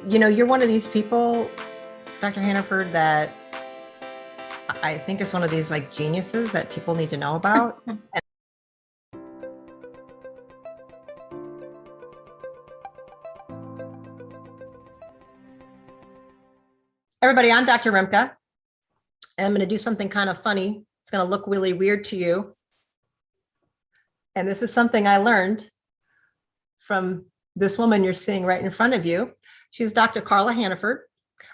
You're one of these people, Dr. Hannaford, that I think is one of these like geniuses that people need to know about. Everybody, I'm Dr. Rimka, and I'm going to do something kind of funny. It's going to look really weird to you. And this is something I learned from this woman you're seeing right in front of you. She's Dr. Carla Hannaford.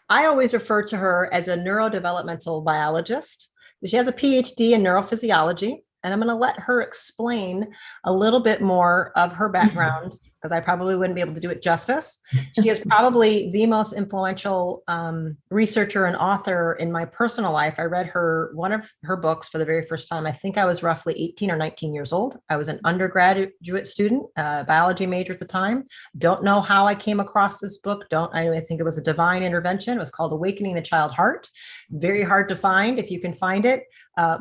I always refer to her as a neurodevelopmental biologist. She has a PhD in neurophysiology, and I'm going to let her explain a little bit more of her background because I probably wouldn't be able to do it justice. She is probably the most influential researcher and author in my personal life. I read one of her books for the very first time. I think I was roughly 18 or 19 years old. I was an undergraduate student, biology major at the time. Don't know how I came across this book. I think it was a divine intervention. It was called Awakening the Child Heart. Very hard to find. If you can find it,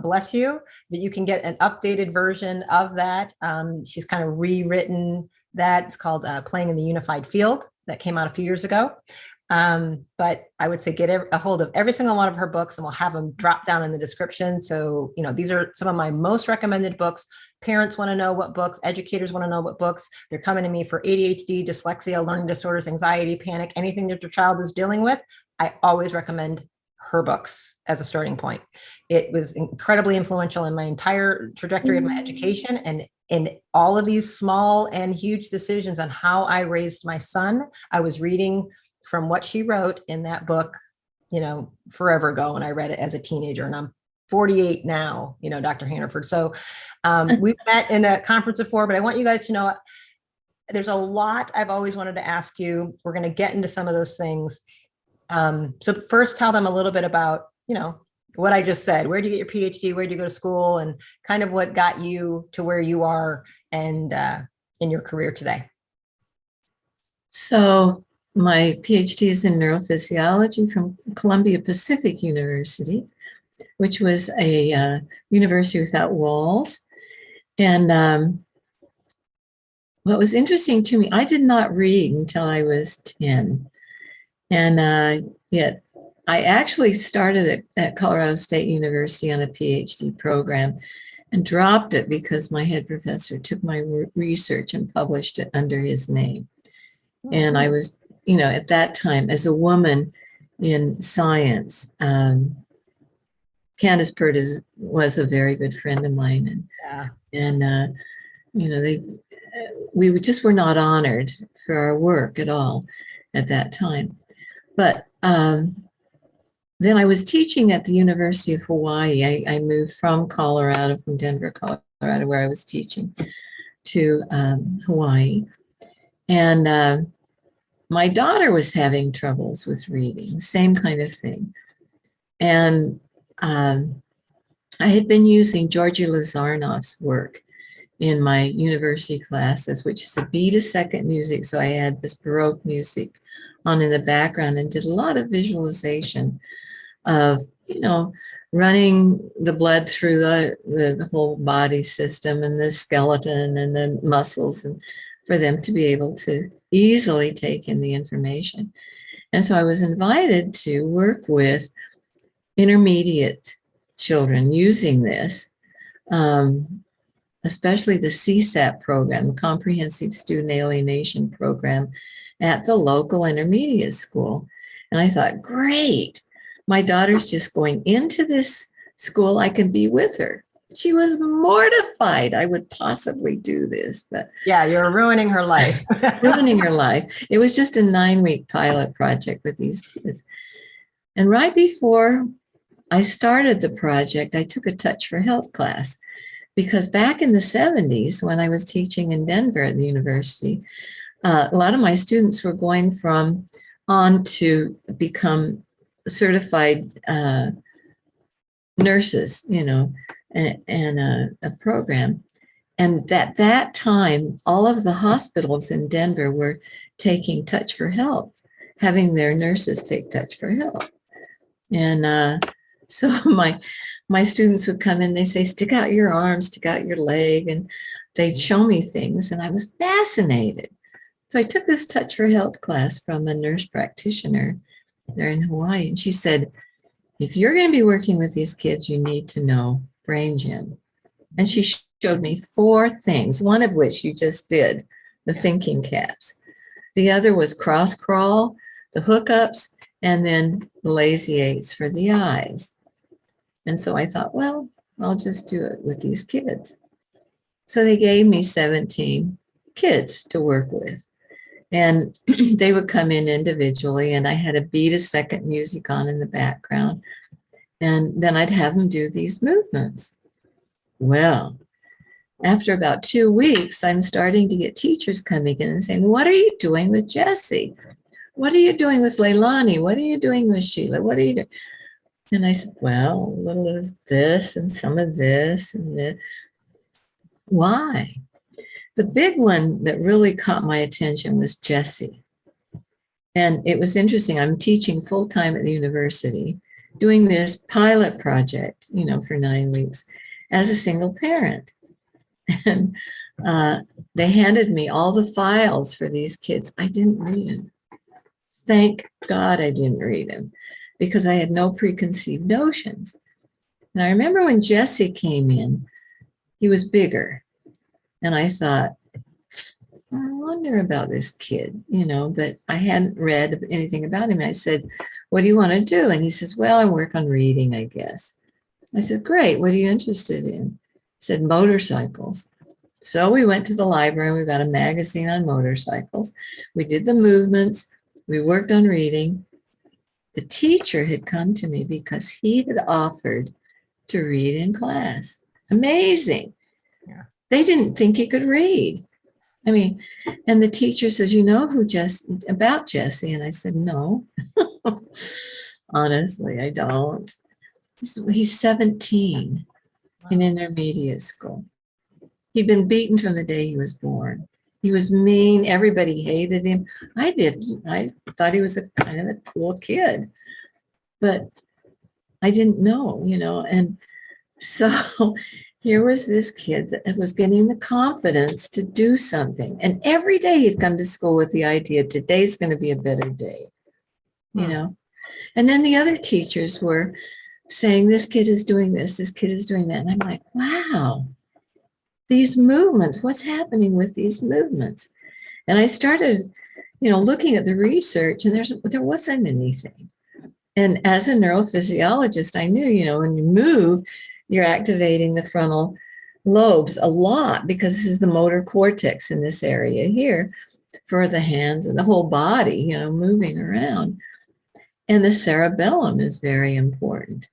bless you. But you can get an updated version of that. She's kind of rewritten that. It's called Playing in the Unified Field. That came out a few years ago. But I would say get a hold of every single one of her books, and we'll have them drop down in the description. So, these are some of my most recommended books. Parents want to know what books, educators want to know what books. They're coming to me for ADHD, dyslexia, learning disorders, anxiety, panic, anything that your child is dealing with. I always recommend her books as a starting point. It was incredibly influential in my entire trajectory of my education and in all of these small and huge decisions on how I raised my son. I was reading from what she wrote in that book, forever ago, and I read it as a teenager, and I'm 48 now, Dr. Hannaford. So we've met in a conference before, but I want you guys to know there's a lot I've always wanted to ask you. We're going to get into some of those things. So first tell them a little bit about, what I just said. Where did you get your PhD? Where did you go to school? And kind of what got you to where you are and in your career today. So my PhD is in neurophysiology from Columbia Pacific University, which was a university without walls. And what was interesting to me, I did not read until I was 10. And yet I actually started at Colorado State University on a PhD program and dropped it because my head professor took my research and published it under his name. And I was, at that time, as a woman in science, Candace Pert was a very good friend of mine. And we just were not honored for our work at all at that time. But then I was teaching at the University of Hawaii. I moved from Denver, Colorado, where I was teaching, to Hawaii. And my daughter was having troubles with reading, same kind of thing. And I had been using Georgi Lazarnov's work in my university classes, which is a beat a second music. So I had this Baroque music on in the background and did a lot of visualization of, running the blood through the whole body system and the skeleton and the muscles, and for them to be able to easily take in the information. And so I was invited to work with intermediate children using this, especially the CSAP program, the Comprehensive Student Alienation Program at the local intermediate school. And I thought, great, my daughter's just going into this school, I can be with her. She was mortified I would possibly do this, but yeah, you're ruining her life. Ruining her life. It was just a 9-week pilot project with these kids. And right before I started the project, I took a Touch for Health class, because back in the 70s, when I was teaching in Denver at the university, a lot of my students were going on to become certified nurses, and a program. And at that time, all of the hospitals in Denver were taking Touch for Health, having their nurses take Touch for Health. And so my students would come in, they say, stick out your arm, stick out your leg, and they'd show me things, and I was fascinated So I took this Touch for Health class from a nurse practitioner there in Hawaii. And she said, if you're going to be working with these kids, you need to know brain gym. And she showed me 4 things, one of which you just did, the thinking caps. The other was cross crawl, the hookups, and then the lazy 8s for the eyes. And so I thought, well, I'll just do it with these kids. So they gave me 17 kids to work with. And they would come in individually, and I had a beat a second music on in the background. And then I'd have them do these movements. Well, after about 2 weeks, I'm starting to get teachers coming in and saying, what are you doing with Jessie? What are you doing with Leilani? What are you doing with Sheila? What are you doing? And I said, well, a little of this and some of this and this. Why? The big one that really caught my attention was Jessie. And it was interesting. I'm teaching full-time at the university, doing this pilot project, for 9 weeks as a single parent. And they handed me all the files for these kids. I didn't read them. Thank God I didn't read them because I had no preconceived notions. And I remember when Jesse came in, he was bigger. And I thought, I wonder about this kid, but I hadn't read anything about him. I said, what do you want to do? And he says, well, I work on reading, I guess. I said, great. What are you interested in? He said, motorcycles. So we went to the library and we got a magazine on motorcycles. We did the movements. We worked on reading. The teacher had come to me because he had offered to read in class. Amazing. Yeah. They didn't think he could read. I mean, and the teacher says, about Jesse? And I said, no, honestly, I don't. He's 17 in intermediate school. He'd been beaten from the day he was born. He was mean. Everybody hated him. I did. I thought he was a kind of a cool kid, but I didn't know, and so here was this kid that was getting the confidence to do something. And every day he'd come to school with the idea, today's going to be a better day, And then the other teachers were saying, this kid is doing this kid is doing that. And I'm like, wow, these movements, what's happening with these movements? And I started, looking at the research, and there wasn't anything. And as a neurophysiologist, I knew, when you move, you're activating the frontal lobes a lot because this is the motor cortex in this area here for the hands and the whole body, moving around. And the cerebellum is very important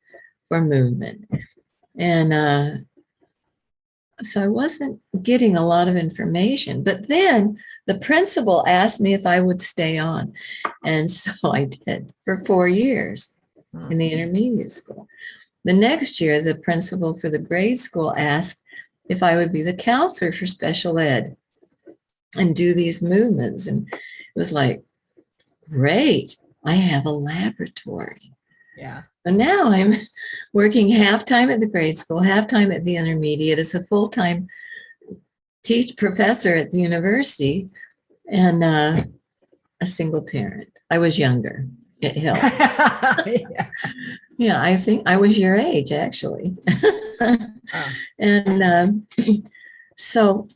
for movement. And so I wasn't getting a lot of information. But then the principal asked me if I would stay on. And so I did for 4 years in the intermediate school. The next year, the principal for the grade school asked if I would be the counselor for special ed and do these movements. And it was like, great, I have a laboratory. Yeah. So now I'm working half-time at the grade school, half-time at the intermediate as a full-time professor at the university, and a single parent. I was younger. It helped. Yeah, I think I was your age, actually. And so,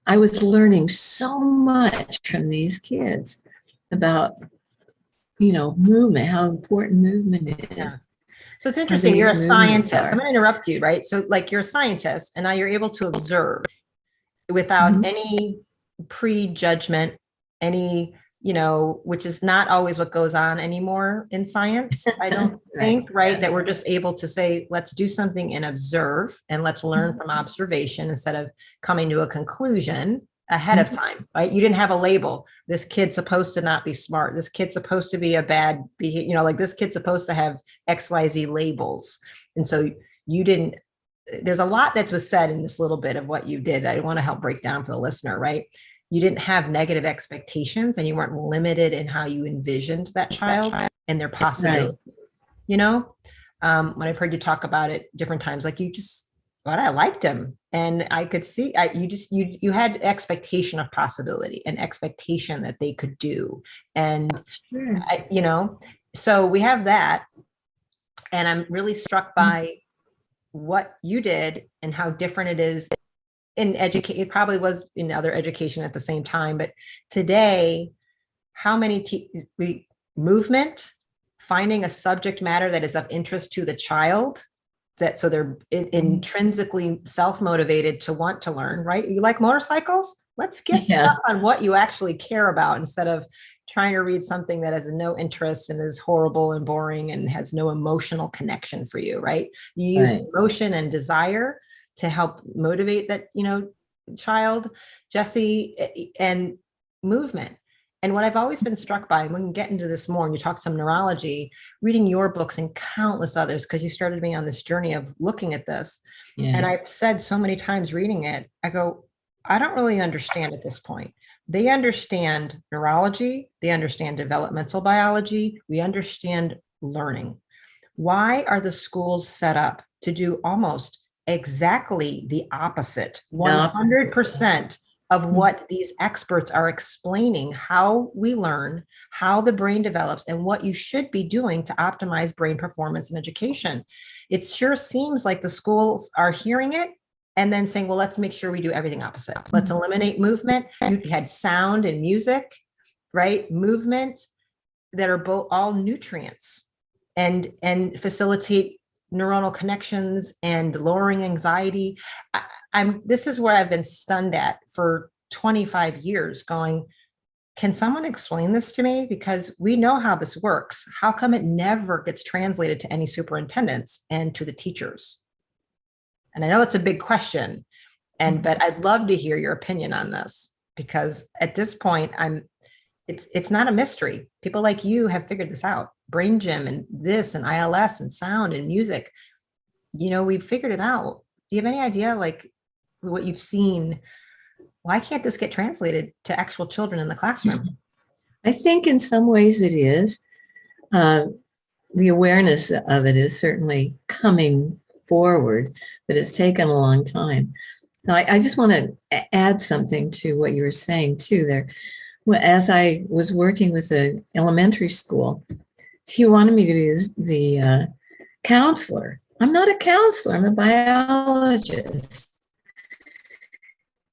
I was learning so much from these kids about, movement, how important movement is. Yeah. So it's interesting. You're a These scientist. movements I'm going to interrupt you, right? So you're a scientist, and now you're able to observe without any prejudgment, any, which is not always what goes on anymore in science. I don't think, right? That we're just able to say, let's do something and observe, and let's learn from observation instead of coming to a conclusion ahead of time, right? You didn't have a label. This kid's supposed to not be smart. This kid's supposed to be a bad behavior, like this kid's supposed to have XYZ labels. And so you didn't, there's a lot that was said in this little bit of what you did. I want to help break down for the listener, right? You didn't have negative expectations, and you weren't limited in how you envisioned that child and their possibility. When I've heard you talk about it different times, like I liked him. And I could see you had expectation of possibility and expectation that they could do. And Sure. so we have that. And I'm really struck by what you did and how different it is in education. It probably was in other education at the same time, but today, how many movement, finding a subject matter that is of interest to the child, that so they're intrinsically self-motivated to want to learn, right? You like motorcycles? Let's get stuff on what you actually care about instead of trying to read something that has no interest and is horrible and boring and has no emotional connection for you, right? You use emotion and desire to help motivate that, child, Jesse, and movement. And what I've always been struck by, and we can get into this more, and you talk some neurology, reading your books and countless others, because you started me on this journey of looking at this. Yeah. And I've said so many times reading it, I go, I don't really understand at this point. They understand neurology, they understand developmental biology, we understand learning. Why are the schools set up to do almost exactly the opposite, 100% of what these experts are explaining, how we learn, how the brain develops, and what you should be doing to optimize brain performance in education? It sure seems like the schools are hearing it and then saying, well, let's make sure we do everything opposite. Let's eliminate movement. You had sound and music, right? Movement that are both all nutrients and facilitate neuronal connections and lowering anxiety. This is where I've been stunned at for 25 years going, can someone explain this to me? Because we know how this works. How come it never gets translated to any superintendents and to the teachers? And I know it's a big question, but I'd love to hear your opinion on this, because at this point, it's not a mystery. People like you have figured this out. Brain gym and this and ILS and sound and music. We've figured it out. Do you have any idea, like, what you've seen? Why can't this get translated to actual children in the classroom? I think in some ways it is. The awareness of it is certainly coming forward, but it's taken a long time. Now, I just want to add something to what you were saying too there. As I was working with an elementary school, he wanted me to be the counselor. I'm not a counselor, I'm a biologist.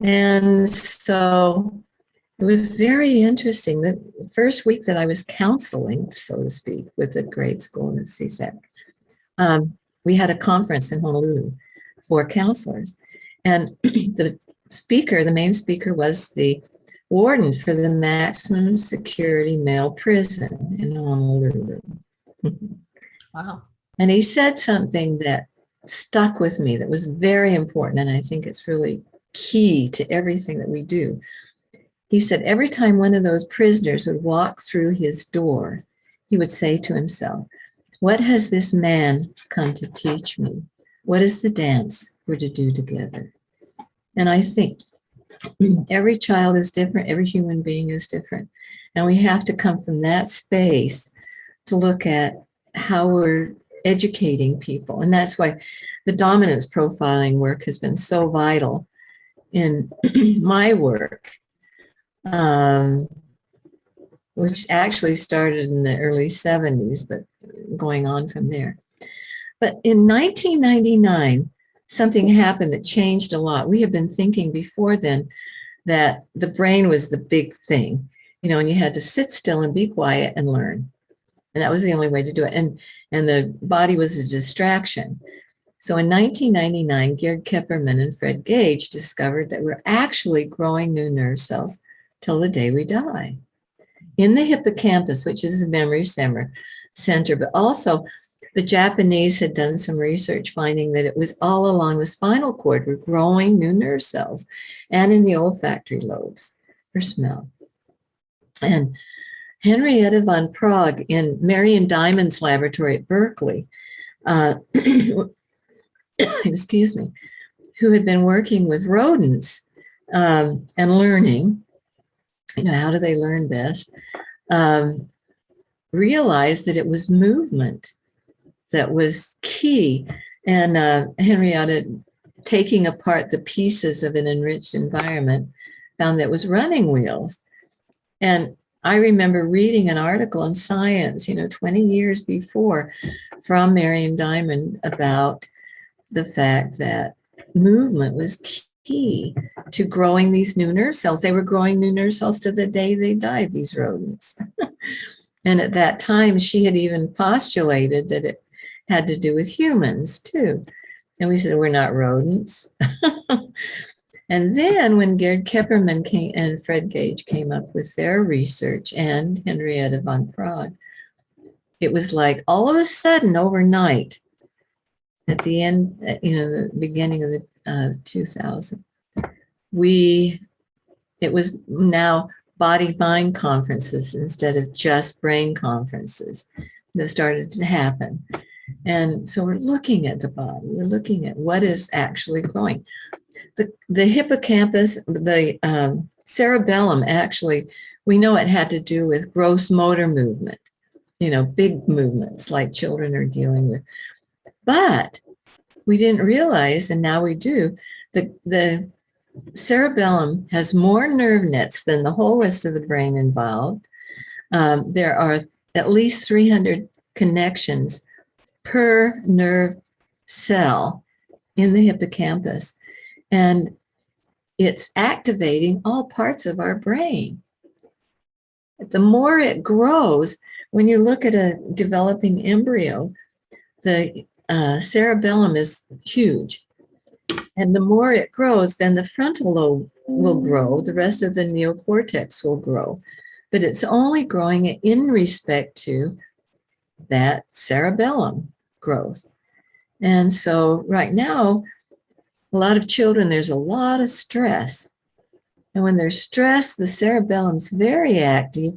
And so it was very interesting. The first week that I was counseling, so to speak, with a grade school in CSEC, we had a conference in Honolulu for counselors. And the main speaker was the warden for the maximum security male prison in Honolulu. Wow. And he said something that stuck with me that was very important, and I think it's really key to everything that we do. He said every time one of those prisoners would walk through his door, he would say to himself, what has this man come to teach me? What is the dance we're to do together? And I think every child is different, every human being is different. And we have to come from that space to look at how we're educating people. And that's why the dominance profiling work has been so vital in my work, which actually started in the early 70s, but going on from there. But in 1999, something happened that changed a lot. We had been thinking before then that the brain was the big thing, and you had to sit still and be quiet and learn. And that was the only way to do it. And the body was a distraction. So in 1999, Gerd Kipperman and Fred Gage discovered that we're actually growing new nerve cells till the day we die in the hippocampus, which is the memory center, but also the Japanese had done some research finding that it was all along the spinal cord. We're growing new nerve cells and in the olfactory lobes for smell. And Henrietta von Prague in Marion Diamond's laboratory at Berkeley, excuse me, who had been working with rodents and learning, how do they learn best, realized that it was movement that was key. And Henrietta taking apart the pieces of an enriched environment, found that it was running wheels. And I remember reading an article in Science, 20 years before, from Marion Diamond about the fact that movement was key to growing these new nerve cells. They were growing new nerve cells to the day they died, these rodents. And at that time, she had even postulated that it had to do with humans too. And we said, we're not rodents. And then when Gerd Kepperman came and Fred Gage came up with their research and Henrietta von Prague, it was like all of a sudden overnight at the end, the beginning of the 2000, it was now body-mind conferences instead of just brain conferences that started to happen. And so we're looking at the body, we're looking at what is actually growing. The hippocampus, the cerebellum, actually, we know it had to do with gross motor movement, big movements like children are dealing with. But we didn't realize, and now we do, the cerebellum has more nerve nets than the whole rest of the brain involved. There are at least 300 connections per nerve cell in the hippocampus. And it's activating all parts of our brain. The more it grows, when you look at a developing embryo, the cerebellum is huge. And the more it grows, then the frontal lobe will grow, the rest of the neocortex will grow. But it's only growing in respect to that cerebellum growth. And so right now, a lot of children, there's a lot of stress. And when there's stress, the cerebellum's very active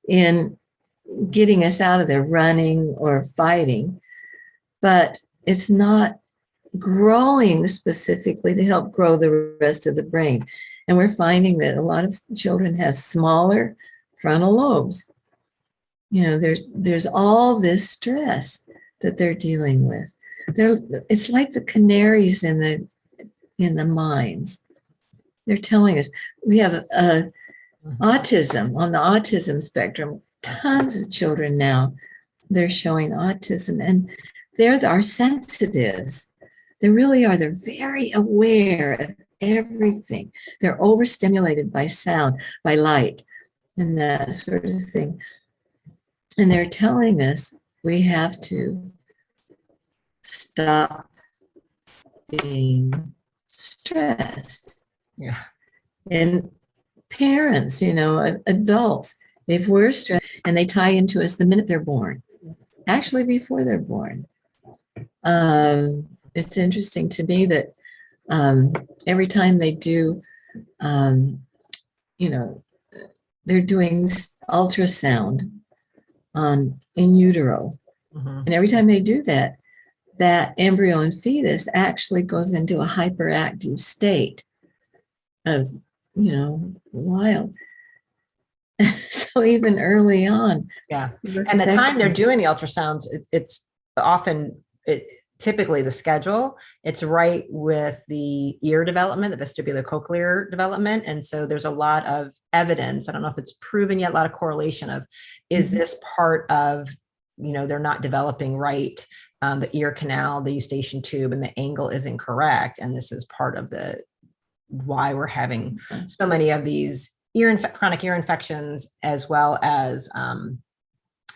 in getting us out of there, running or fighting, but it's not growing specifically to help grow the rest of the brain. And we're finding that a lot of children have smaller frontal lobes. There's all this stress that they're dealing with. It's like the canaries in the mines. They're telling us we have autism on the autism spectrum. Tons of children now, they're showing autism, and they're our sensitives. They really are. They're very aware of everything. They're overstimulated by sound, by light, and that sort of thing. And they're telling us we have to stop being stressed. Yeah. And parents, adults, if we're stressed, and they tie into us the minute they're born, actually before they're born. It's interesting to me that every time they do, they're doing ultrasound in utero. Mm-hmm. And every time they do that, that embryo and fetus actually goes into a hyperactive state of, wild. So even early on. Yeah. And the time they're doing the ultrasounds, it's often, typically the schedule, it's right with the ear development, the vestibular cochlear development. And so there's a lot of evidence. I don't know if it's proven yet, a lot of correlation of, is this part of, they're not developing right, the ear canal, the eustachian tube, and the angle is incorrect. And this is part of why we're having so many of these chronic ear infections, as well as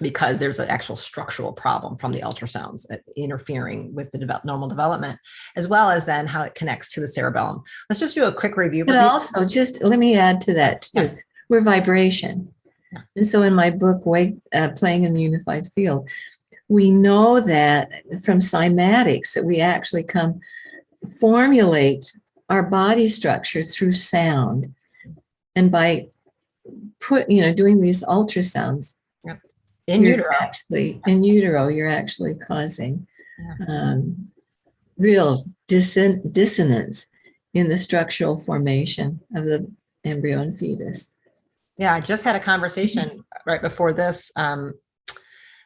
because there's an actual structural problem from the ultrasounds interfering with the normal development, as well as then how it connects to the cerebellum. Let's just do a quick review. But also, just let me add to that too. Yeah. We're vibration. Yeah. And so in my book, Playing in the Unified Field, we know that from cymatics that we actually formulate our body structure through sound. And by doing these ultrasounds, yep. In utero, you're actually causing real dissonance in the structural formation of the embryo and fetus. Yeah, I just had a conversation right before this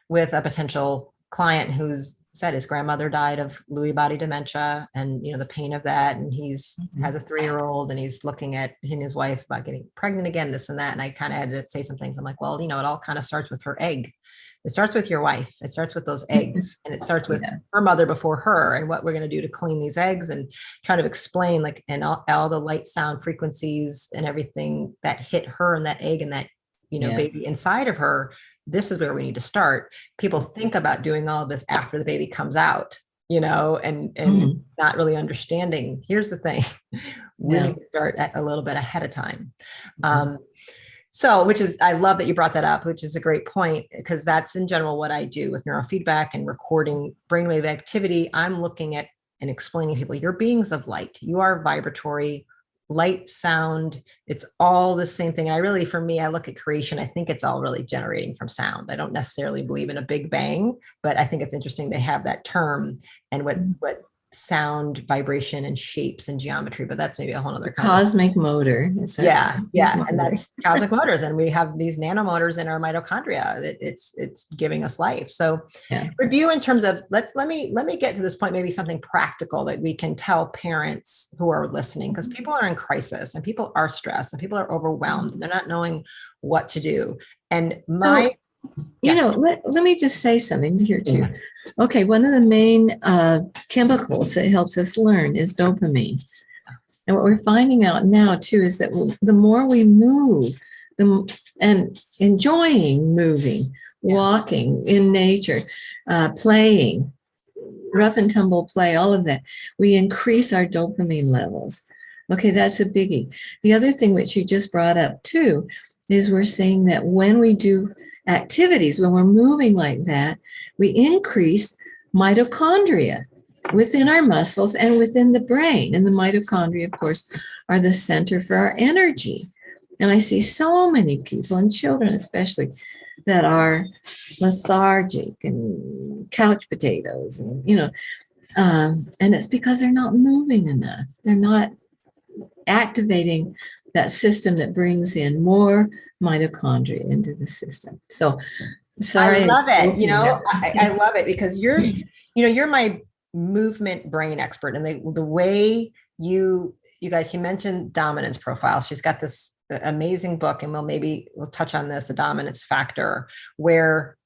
with a potential client who's said his grandmother died of Lewy body dementia, and the pain of that. And he's has a 3-year-old, and he's looking at he and his wife about getting pregnant again, this and that. And I kind of had to say some things. I'm like, well, it all kind of starts with her egg. It starts with your wife. It starts with those eggs, and it starts with her mother before her, and what we're going to do to clean these eggs, and try to explain like, and all the light, sound, frequencies, and everything that hit her and that egg and that baby inside of her. This is where we need to start. People think about doing all of this after the baby comes out, and not really understanding. Here's the thing. We need to start a little bit ahead of time. So, which is, I love that you brought that up, which is a great point, because that's in general what I do with neurofeedback and recording brainwave activity. I'm looking at and explaining to people, you're beings of light. You are vibratory, light, sound. It's all the same thing. For me, I look at creation. I think it's all really generating from sound. I don't necessarily believe in a big bang, but I think it's interesting they have that term and what sound, vibration, and shapes and geometry, but that's maybe a whole other cosmic motor. Yeah. And that's cosmic motors. And we have these nanomotors in our mitochondria. It's giving us life. So review in terms of, let me get to this point, maybe something practical that we can tell parents who are listening, because people are in crisis and people are stressed and people are overwhelmed. They're not knowing what to do. And let me just say something here too. Okay, one of the main chemicals that helps us learn is dopamine. And what we're finding out now too is that the more we move, and enjoying moving, walking in nature, playing, rough and tumble play, all of that, we increase our dopamine levels. Okay, that's a biggie. The other thing which you just brought up too is we're saying that when we do activities, when we're moving like that, we increase mitochondria within our muscles and within the brain. And the mitochondria, of course, are the center for our energy. And I see so many people, and children especially, that are lethargic and couch potatoes, and it's because they're not moving enough. They're not activating that system that brings in more mitochondria into the system. So sorry. I love it. I love it because you're my movement brain expert. And the way you guys, you mentioned dominance profile. She's got this amazing book, and we'll touch on this, the dominance factor, where,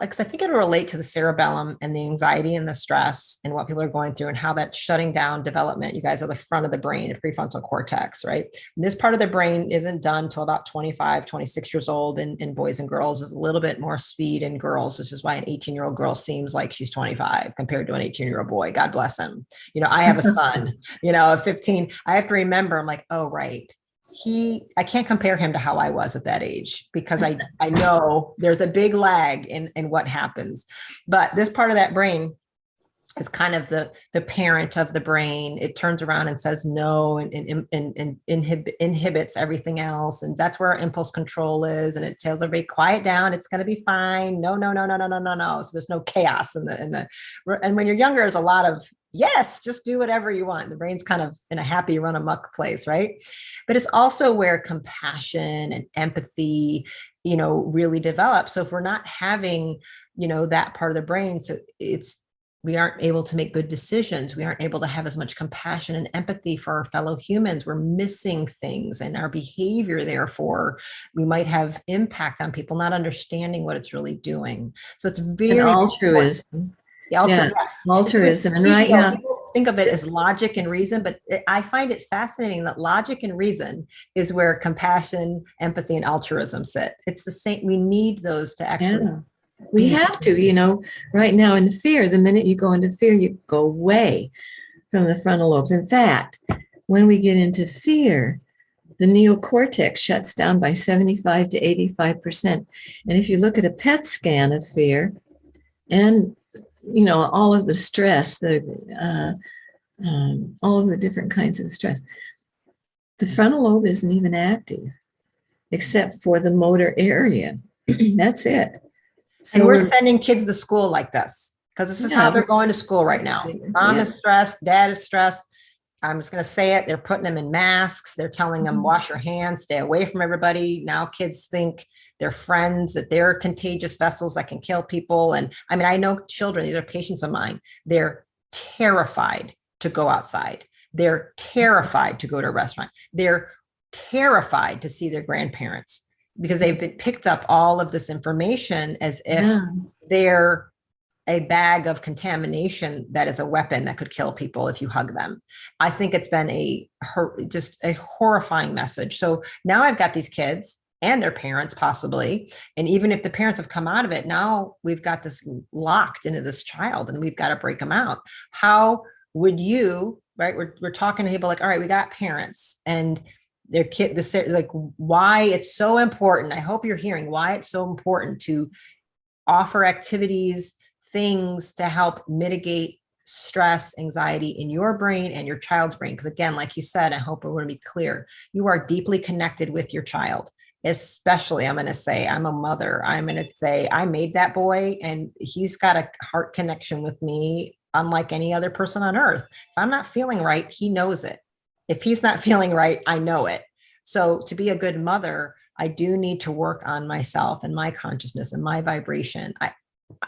because I think it'll relate to the cerebellum and the anxiety and the stress and what people are going through and how that's shutting down development. You guys are the front of the brain, the prefrontal cortex, right? And this part of the brain isn't done till about 25, 26 years old in boys and girls. There's a little bit more speed in girls, which is why an 18-year-old girl seems like she's 25 compared to an 18-year-old boy. God bless him. I have a son, of 15. I have to remember, I'm like, oh, right. I can't compare him to how I was at that age, because I know there's a big lag in what happens. But this part of that brain is kind of the parent of the brain. It turns around and says no, and inhibits everything else. And that's where our impulse control is. And it tells everybody, quiet down. It's going to be fine. No. So there's no chaos and when you're younger, there's a lot of, yes, just do whatever you want. The brain's kind of in a happy run amok place, right? But it's also where compassion and empathy, really develop. So if we're not having, that part of the brain, so we aren't able to make good decisions. We aren't able to have as much compassion and empathy for our fellow humans. We're missing things, and our behavior, therefore, we might have impact on people not understanding what it's really doing. So it's very altruism. Altruism. And right now, people think of it as logic and reason, but I find it fascinating that logic and reason is where compassion, empathy, and altruism sit. It's the same. We need those to actually. Yeah. We have to, right now in fear, the minute you go into fear, you go away from the frontal lobes. In fact, when we get into fear, the neocortex shuts down by 75 to 85%. And if you look at a PET scan of fear and, all of the stress, all of the different kinds of stress, the frontal lobe isn't even active except for the motor area. That's it. So and we're sending kids to school like this, because this is how they're going to school right now. Mom is stressed, dad is stressed. I'm just going to say it. They're putting them in masks. They're telling them, wash your hands, stay away from everybody. Now kids think their friends, that they're contagious vessels that can kill people. And I mean, I know children, these are patients of mine, they're terrified to go outside. They're terrified to go to a restaurant. They're terrified to see their grandparents because they've been picked up all of this information as if they're a bag of contamination that is a weapon that could kill people if you hug them. I think it's been just a horrifying message. So now I've got these kids and their parents possibly, and even if the parents have come out of it, now we've got this locked into this child and we've got to break them out. How would you, right? We're talking to people like, all right, we got parents and their kid, like why it's so important. I hope you're hearing why it's so important to offer activities, things to help mitigate stress, anxiety in your brain and your child's brain. Because again, like you said, I hope we're going to be clear, you are deeply connected with your child. Especially, I'm going to say, I'm a mother. I'm going to say, I made that boy and he's got a heart connection with me, unlike any other person on earth. If I'm not feeling right, he knows it. If he's not feeling right, I know it. So to be a good mother, I do need to work on myself and my consciousness and my vibration.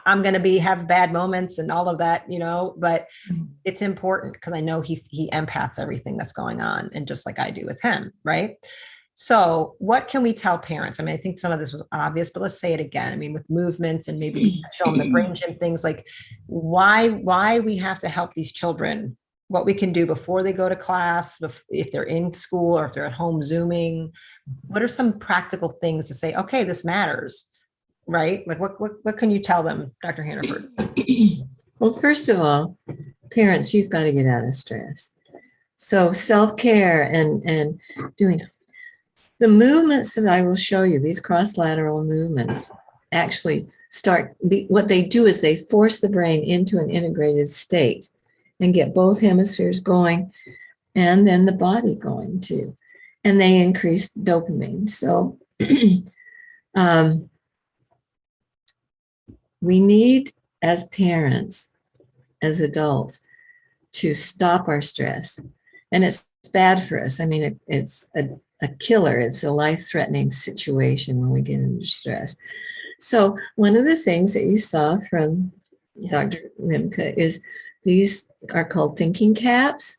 I'm going to have bad moments and all of that, but it's important because I know he empaths everything that's going on, and just like I do with him, right? So what can we tell parents? I mean, I think some of this was obvious, but let's say it again. I mean, with movements and maybe show them the brain gym things, like why we have to help these children, what we can do before they go to class, if they're in school or if they're at home Zooming. What are some practical things to say, okay, this matters, right? Like what can you tell them, Dr. Hannaford? Well, first of all, parents, you've got to get out of stress. So self-care and doing the movements that I will show you, these cross-lateral movements, actually what they do is they force the brain into an integrated state and get both hemispheres going and then the body going too. And they increase dopamine. So we need, as parents, as adults, to stop our stress. And it's bad for us. I mean, it's a killer. It's a life-threatening situation when we get into stress. So one of the things that you saw from Dr. Rimka is these are called thinking caps.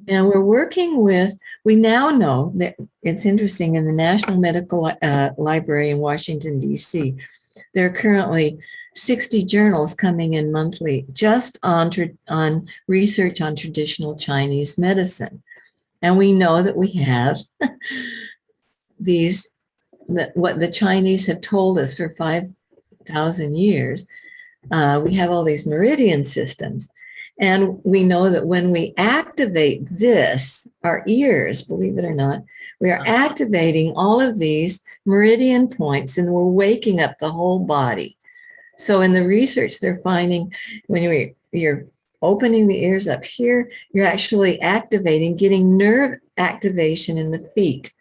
And we're working with, we now know that it's interesting, in the National Medical Library in Washington, D.C., there are currently 60 journals coming in monthly just on research on traditional Chinese medicine. And we know that we have what the Chinese have told us for 5,000 years. We have all these meridian systems. And we know that when we activate this, our ears, believe it or not, we are activating all of these meridian points and we're waking up the whole body. So in the research, they're finding when you're opening the ears up here, you're actually getting nerve activation in the feet.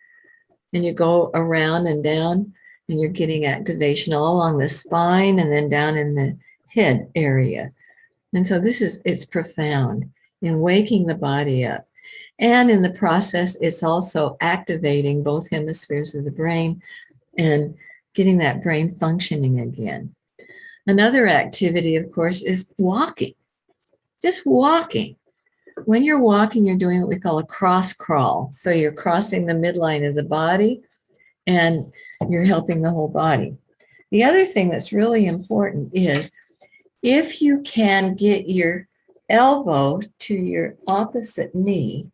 And you go around and down and you're getting activation all along the spine and then down in the head area. And so it's profound in waking the body up. And in the process, it's also activating both hemispheres of the brain and getting that brain functioning again. Another activity, of course, is walking. Just walking. When you're walking, you're doing what we call a cross crawl. So you're crossing the midline of the body and you're helping the whole body. The other thing that's really important is if you can get your elbow to your opposite knee,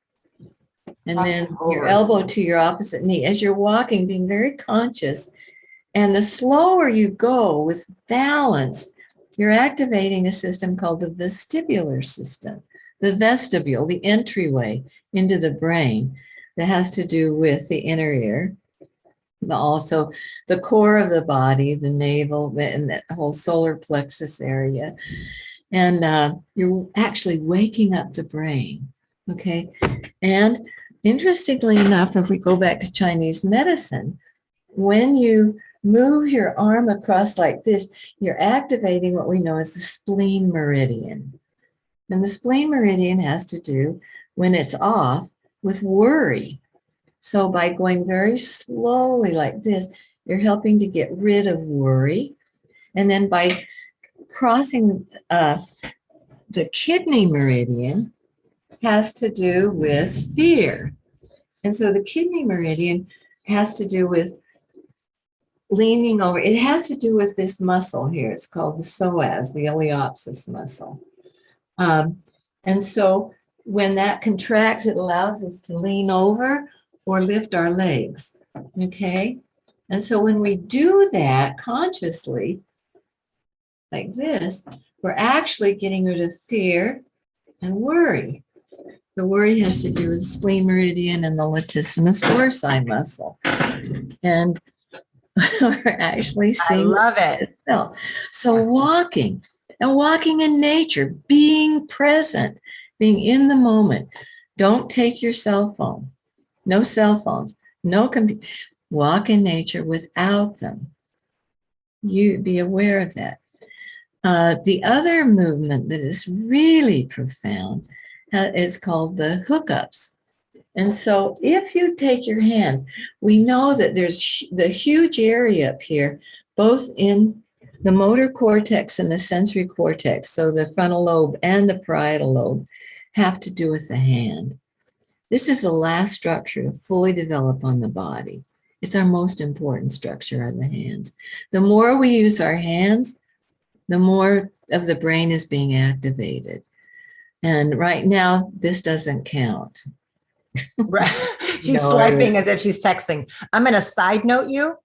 and then your elbow to your opposite knee as you're walking, being very conscious. And the slower you go with balance, you're activating a system called the vestibular system, the vestibule, the entryway into the brain that has to do with the inner ear, but also the core of the body, the navel, and that whole solar plexus area. And you're actually waking up the brain, okay? And interestingly enough, if we go back to Chinese medicine, when you move your arm across like this, you're activating what we know as the spleen meridian. And the spleen meridian has to do, when it's off, with worry. So by going very slowly like this, You're helping to get rid of worry. And then by crossing the kidney meridian has to do with fear. And so the kidney meridian has to do with leaning over. It has to do with this muscle here. It's called the psoas, the iliopsis muscle. And so when that contracts, it allows us to lean over or lift our legs. Okay. And so when we do that consciously, like this, we're actually getting rid of fear and worry. The worry has to do with spleen meridian and the latissimus dorsi muscle. And we're actually I seeing love it. So walking and walking in nature, being present, being in the moment. Don't take your cell phone. No cell phones, no computer. Walk in nature without them. You be aware of that. The other movement that is really profound is called the hookups. And so if you take your hands, we know that there's the huge area up here, both in the motor cortex and the sensory cortex, so the frontal lobe and the parietal lobe, have to do with the hand. This is the last structure to fully develop on the body. It's our most important structure are the hands. The more we use our hands, the more of the brain is being activated. And right now, this doesn't count. Right. She's No, swiping as if she's texting. I'm going to side note you.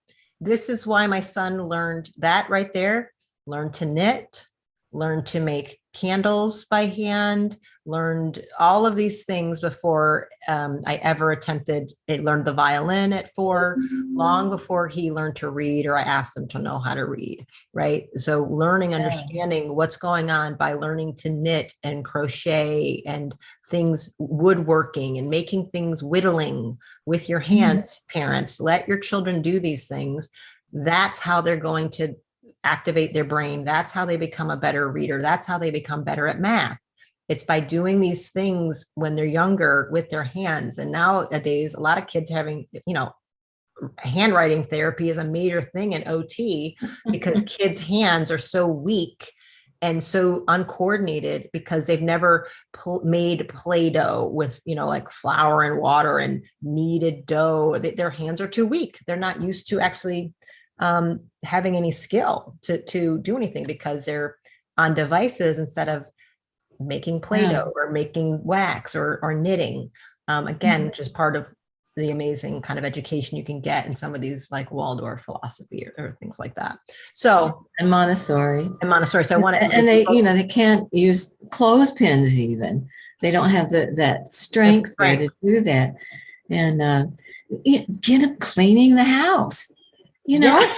This is why my son learned that right there. Learn to knit, learn to make candles by hand, learned all of these things before I ever attempted. He learned the violin at 4, long before he learned to read, or I asked him to know how to read, right? So learning, understanding what's going on by learning to knit and crochet and things, woodworking and making things, whittling with your hands. Parents, let your children do these things. That's how they're going to activate their brain. That's how they become a better reader. That's how they become better at math. It's by doing these things when they're younger with their hands. And nowadays, a lot of kids having, handwriting therapy is a major thing in OT because kids' hands are so weak and so uncoordinated because they've never made Play-Doh with, like flour and water and kneaded dough. Their hands are too weak. They're not used to actually having any skill to do anything because they're on devices instead of making Play-Doh or making wax or knitting. Again, which is part of the amazing kind of education you can get in some of these like Waldorf philosophy or things like that. So and Montessori. So I want to, and they can't use clothespins even. They don't have that strength there to do that. And get them cleaning the house. Yeah.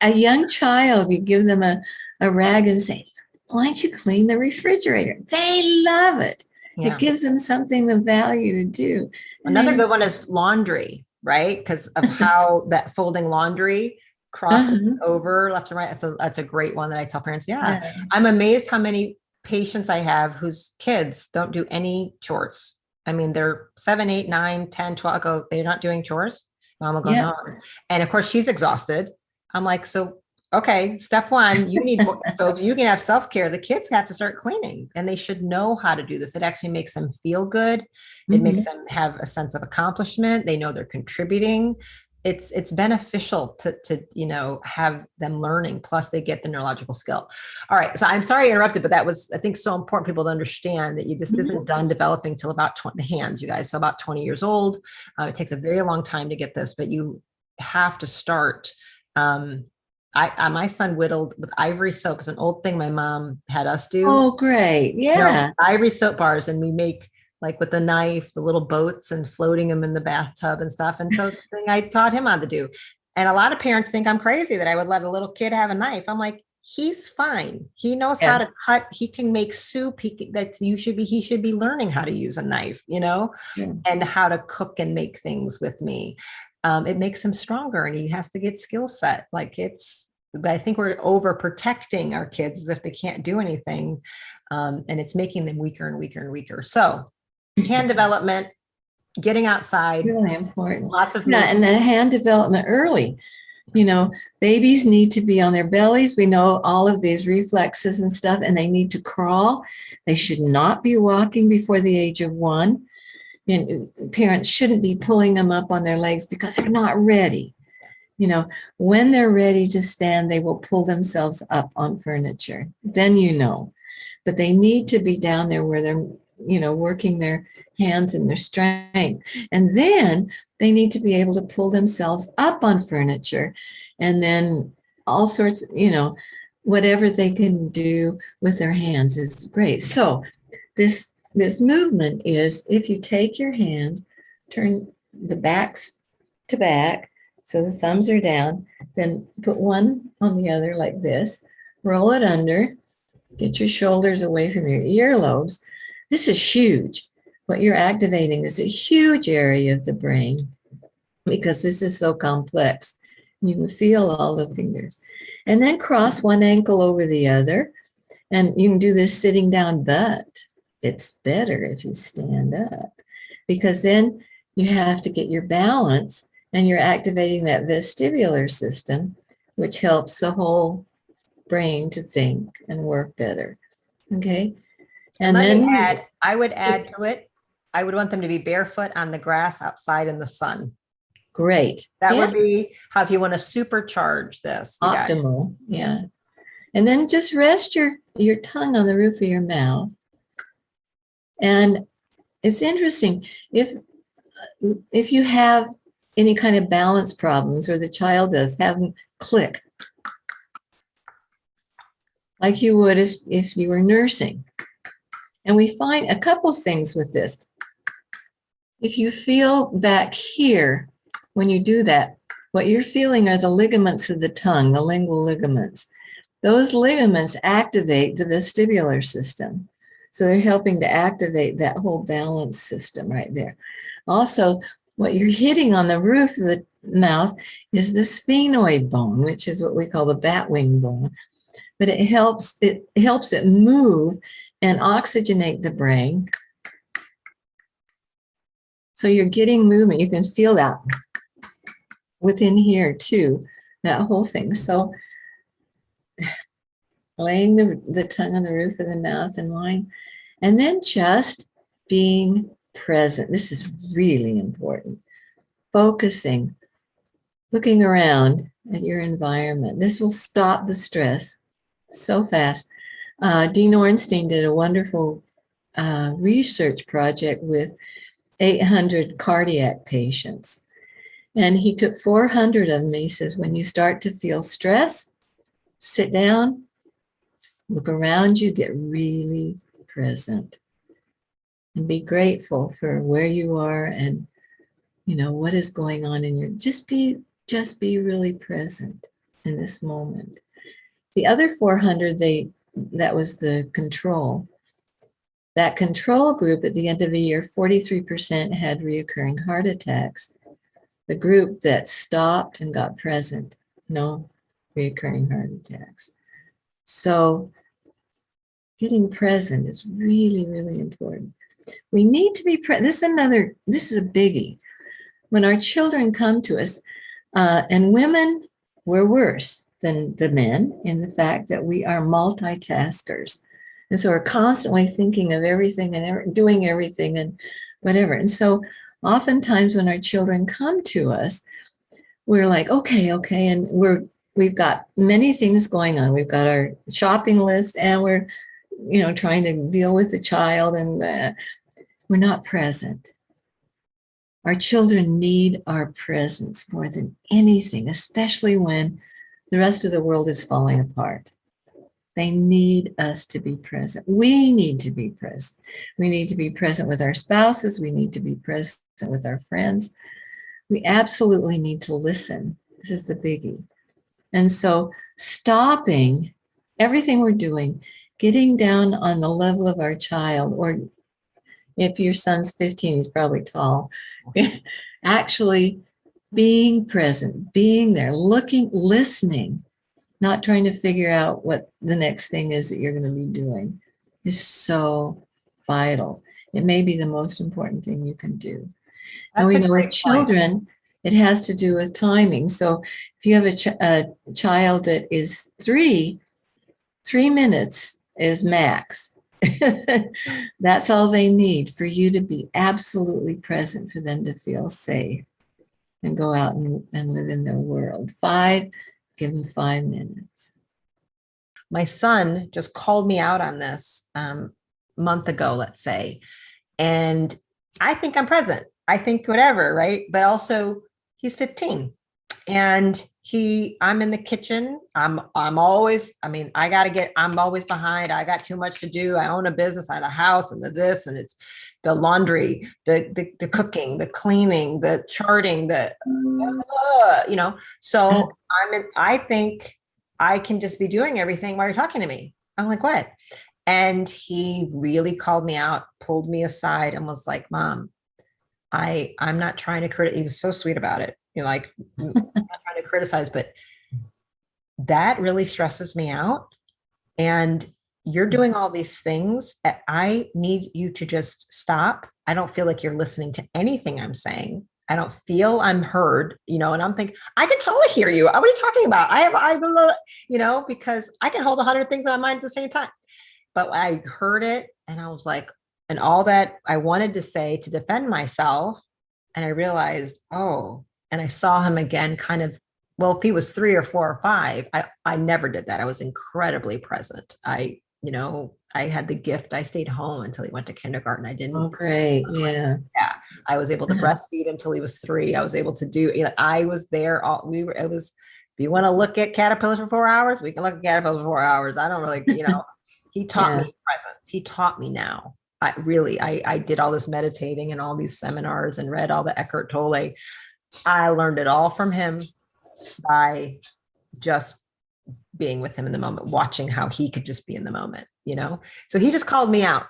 A young child, you give them a rag and say, why don't you clean the refrigerator? They love it. Yeah. It gives them something of value to do. Another good one is laundry, right? Because of how that folding laundry crosses over left and right. That's a great one that I tell parents. Yeah. I'm amazed how many patients I have whose kids don't do any chores. I mean, they're 7, 8, 9, 10, 12. I go, they're not doing chores. Mom will go, no. And of course, she's exhausted. I'm like, so, okay, step one, you need more. So you can have self-care. The kids have to start cleaning and they should know how to do this. It actually makes them feel good. It makes them have a sense of accomplishment. They know they're contributing. It's beneficial to have them learning. Plus they get the neurological skill. All right. So I'm sorry I interrupted, but that was, I think, so important for people to understand that this isn't done developing till about the hands, you guys. So about 20 years old. It takes a very long time to get this, but you have to start. My son whittled with ivory soap. It's an old thing my mom had us do. Oh, great. Yeah. Ivory soap bars. And we make like with the knife, the little boats and floating them in the bathtub and stuff. And so it's the thing I taught him how to do. And a lot of parents think I'm crazy that I would let a little kid have a knife. I'm like, he's fine. He knows how to cut. He can make soup. He should be learning how to use a knife, and how to cook and make things with me. It makes him stronger and he has to get skill set. But I think we're overprotecting our kids as if they can't do anything. And it's making them weaker and weaker and weaker. So hand development, getting outside, Really important. lots of Yeah, movement. and then hand development early. You know, babies need to be on their bellies. We know all of these reflexes and stuff, and they need to crawl. They should not be walking before the age of 1. And parents shouldn't be pulling them up on their legs because they're not ready. You know, when they're ready to stand, they will pull themselves up on furniture. Then you know. But they need to be down there where they're, you know, working their hands and their strength. And then they need to be able to pull themselves up on furniture, and then all sorts, you know, whatever they can do with their hands is great. So this movement is, if you take your hands, turn the backs to back, so the thumbs are down, then put one on the other like this, roll it under, get your shoulders away from your earlobes. This is huge. What you're activating is a huge area of the brain because this is so complex. You can feel all the fingers. And then cross one ankle over the other. And you can do this sitting down, but it's better if you stand up, because then you have to get your balance and you're activating that vestibular system, which helps the whole brain to think and work better. Okay. And And let me then add, I would add to it, I would want them to be barefoot on the grass outside in the sun. great. That Yeah, would be how, if you want to supercharge this, you guys. optimal. Yeah. And then just rest your tongue on the roof of your mouth. And it's interesting, if you have any kind of balance problems, or the child does, have them click like you would if you were nursing. And we find a couple things with this. If you feel back here, when you do that, what you're feeling are the ligaments of the tongue, the lingual ligaments. Those ligaments activate the vestibular system. So they're helping to activate that whole balance system right there. Also, what you're hitting on the roof of the mouth is the sphenoid bone, which is what we call the batwing bone. But it helps it move and oxygenate the brain. So you're getting movement. You can feel that within here too, that whole thing. So laying the tongue on the roof of the mouth and line, and then just being present. This is really important. Focusing, looking around at your environment. This will stop the stress so fast. Dean Ornstein did a wonderful research project with 800 cardiac patients. And he took 400 of them. And he says, when you start to feel stress, sit down, look around you, get really present, and be grateful for where you are and, you know, what is going on in your, just be really present in this moment. The other 400, that was the control. That control group at the end of the year, 43% had reoccurring heart attacks. The group that stopped and got present, no reoccurring heart attacks. So getting present is really, really important. We need to be present. This is a biggie. When our children come to us, and women, we're worse than the men in the fact that we are multitaskers. And so we're constantly thinking of everything and doing everything and whatever. And so oftentimes when our children come to us, we're like, okay. And we've got many things going on. We've got our shopping list and we're, you know, trying to deal with the child, and we're not present. Our children need our presence more than anything, especially when the rest of the world is falling apart. They need us to be present. We need to be present. We need to be present with our spouses. We need to be present with our friends. We absolutely need to listen. This is the biggie. And so stopping everything we're doing, getting down on the level of our child, or if your son's 15, he's probably tall, actually being present, being there, looking, listening, not trying to figure out what the next thing is that you're going to be doing, is so vital. It may be the most important thing you can do. And That's we a know with great point. children, it has to do with timing. So if you have a child that is 3 minutes is max. That's all they need for you to be absolutely present for them to feel safe and go out and live in their world. Give them 5 minutes. My son just called me out on this month ago, let's say, and I think I'm present. I think whatever, right? But also he's 15 and I'm in the kitchen. I'm always, I mean, I'm always behind. I got too much to do. I own a business, I have a house and this, and it's the laundry, the cooking, the cleaning, the charting, so I think I can just be doing everything while you're talking to me. I'm like, what? And he really called me out, pulled me aside and was like, Mom, I'm not trying to criticize. He was so sweet about it. Like, I'm not trying to criticize, but that really stresses me out. And you're doing all these things. I need you to just stop. I don't feel like you're listening to anything I'm saying. I don't feel I'm heard, and I'm thinking, I can totally hear you. What are you talking about? Because I can hold 100 things on my mind at the same time. But I heard it and I was like, and all that I wanted to say to defend myself. And I realized, oh, and I saw him again kind of, well, if he was 3 or 4 or 5, I never did that. I was incredibly present. I had the gift. I stayed home until he went to kindergarten. I didn't. Oh, great. Yeah. Yeah. I was able to breastfeed him till he was 3. I was able to do, I was there. If you want to look at caterpillars for 4 hours, we can look at caterpillars for 4 hours. I don't really, he taught me presence. He taught me now. I did all this meditating and all these seminars and read all the Eckhart Tolle. I learned it all from him by just being with him in the moment, watching how he could just be in the moment, So he just called me out.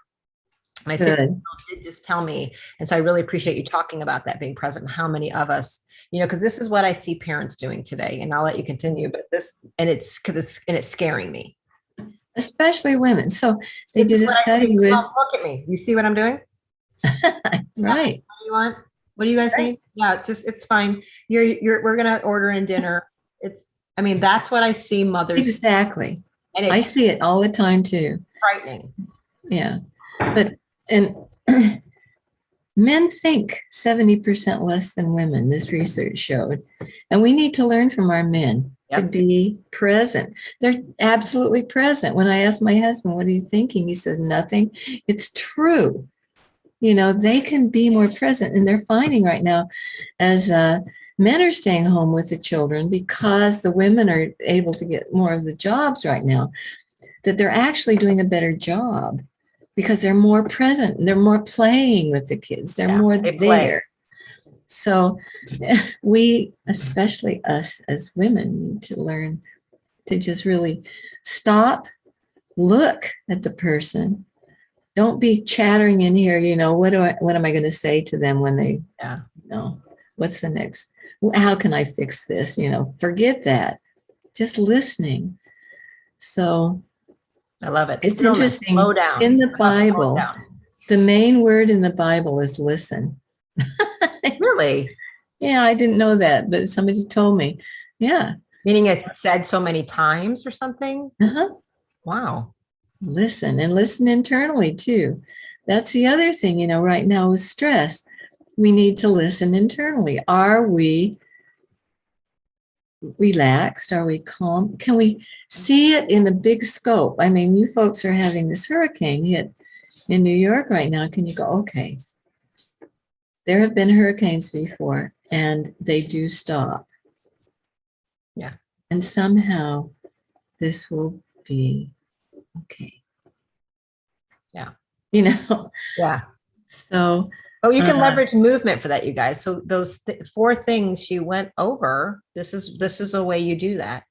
My 15-year-old did just tell me. And so I really appreciate you talking about that, being present, and how many of us, because this is what I see parents doing today. And I'll let you continue, but it's scaring me. Especially women. So they did a study with. Look at me. You see what I'm doing? Right. What do you want? What do you guys need? Yeah, it's fine. We're gonna order in dinner. That's what I see mothers. Exactly. And I see it all the time too. Frightening. Yeah. And men think 70% less than women, this research showed. And we need to learn from our men to be present. They're absolutely present. When I ask my husband, what are you thinking? He says, nothing. It's true. They can be more present. And they're finding right now, as men are staying home with the children because the women are able to get more of the jobs right now, that they're actually doing a better job because they're more present and they're more playing with the kids. They're more there. So we, especially us as women, need to learn to just really stop, look at the person. Don't be chattering in here, what am I going to say to them when they, what's the next, how can I fix this? Forget that. Just listening. So I love it. It's interesting. Slow down. In the Bible, the main word in the Bible is listen. Really? Yeah, I didn't know that, but somebody told me. Yeah. Meaning it's said so many times or something? Uh-huh. Wow. Listen, and listen internally too. That's the other thing, right now with stress. We need to listen internally. Are we relaxed? Are we calm? Can we see it in the big scope? I mean, you folks are having this hurricane hit in New York right now. Can you go, okay, there have been hurricanes before and they do stop. Yeah. And somehow this will be okay. Yeah. Yeah. So. Oh, you can leverage movement for that, you guys. So those 4 things she went over, this is a way you do that.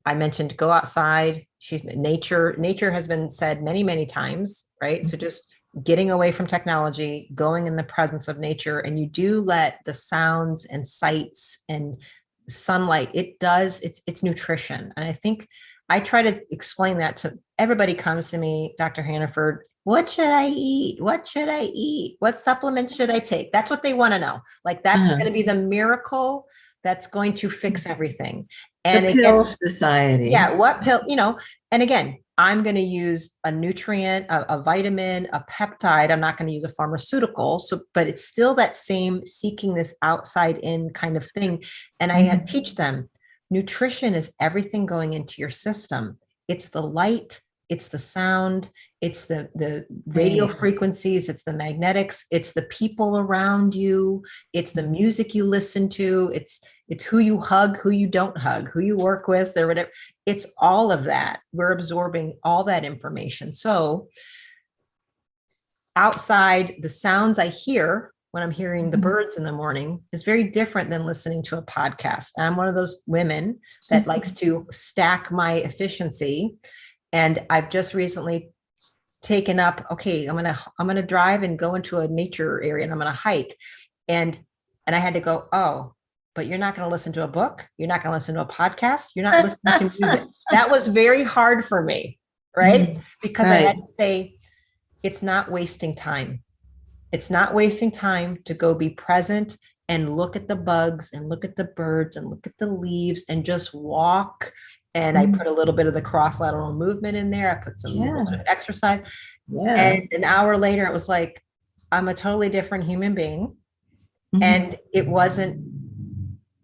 I mentioned go outside. Nature has been said many, many times, right? Mm-hmm. So just getting away from technology, going in the presence of nature, and you do let the sounds and sights and sunlight, it's nutrition. And I think I try to explain that to everybody. Comes to me, Dr. Hannaford, What should I eat? What should I eat? What supplements should I take? That's what they want to know. Like that's Uh-huh. going to be the miracle that's going to fix everything. The And pill again, society. yeah, what pill, and again, I'm going to use a nutrient, a vitamin, a peptide. I'm not going to use a pharmaceutical. So, but it's still that same seeking this outside in kind of thing. And I teach them nutrition is everything going into your system. It's the light, it's the sound, it's the radio Right. frequencies, it's the magnetics, it's the people around you, it's the music you listen to, it's who you hug, who you don't hug, who you work with, or whatever. It's all of that. We're absorbing all that information. So outside, the sounds I hear when I'm hearing the birds in the morning is very different than listening to a podcast. I'm one of those women that likes to stack my efficiency. And I've just recently taken up, okay, I'm gonna drive and go into a nature area and I'm gonna hike. And I had to go, oh, but you're not going to listen to a book. You're not going to listen to a podcast. You're not listening to music. That was very hard for me, right? Because I had to say, it's not wasting time. It's not wasting time to go be present and look at the bugs and look at the birds and look at the leaves and just walk. And I put a little bit of the cross lateral movement in there. I put some little bit of exercise. Yeah. And an hour later, it was like, I'm a totally different human being. And it wasn't,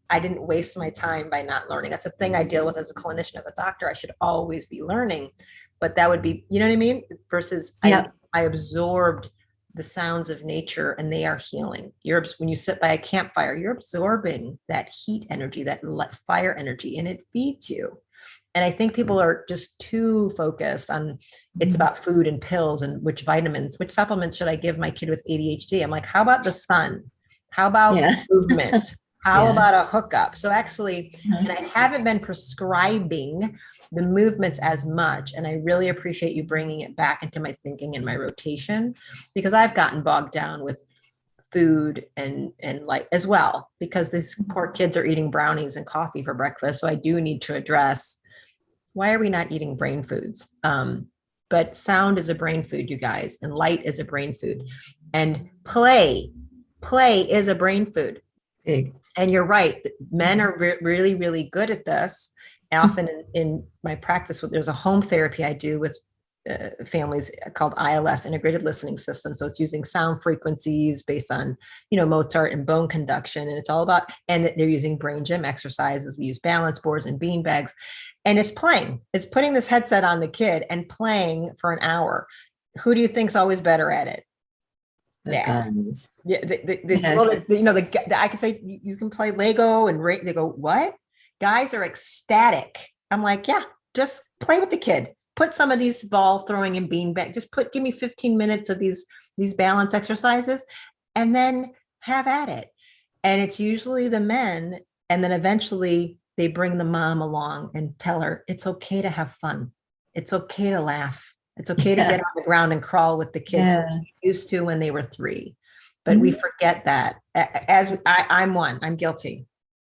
I didn't waste my time by not learning. That's the thing I deal with as a clinician, as a doctor. I should always be learning, but that would be, you know what I mean? Versus I absorbed the sounds of nature and they are healing. When you sit by a campfire, you're absorbing that heat energy, that fire energy, and it feeds you. And I think people are just too focused on it's about food and pills and which vitamins, which supplements should I give my kid with ADHD? I'm like, how about the sun? How about movement? How about a hookup? So actually, and I haven't been prescribing the movements as much. And I really appreciate you bringing it back into my thinking and my rotation, because I've gotten bogged down with food and like as well, because these poor kids are eating brownies and coffee for breakfast. So I do need to address, why are we not eating brain foods? But sound is a brain food, you guys, and light is a brain food, and play is a brain food. Big. And you're right. Men are really, really good at this. And often in my practice, there's a home therapy I do with families called ILS, integrated listening system. So it's using sound frequencies based on, Mozart and bone conduction. And it's all about, and they're using brain gym exercises. We use balance boards and bean bags, and it's playing. It's putting this headset on the kid and playing for an hour. Who do you think's always better at it? Guns. Yeah, I could say you can play Lego and they go, what? Guys are ecstatic. I'm like, yeah, just play with the kid. Put some of these ball throwing and beanbag. Just give me 15 minutes of these balance exercises, and then have at it. And it's usually the men, and then eventually they bring the mom along and tell her it's okay to have fun. It's okay to laugh. It's okay to get on the ground and crawl with the kids like we used to when they were 3. But we forget that. I'm one. I'm guilty.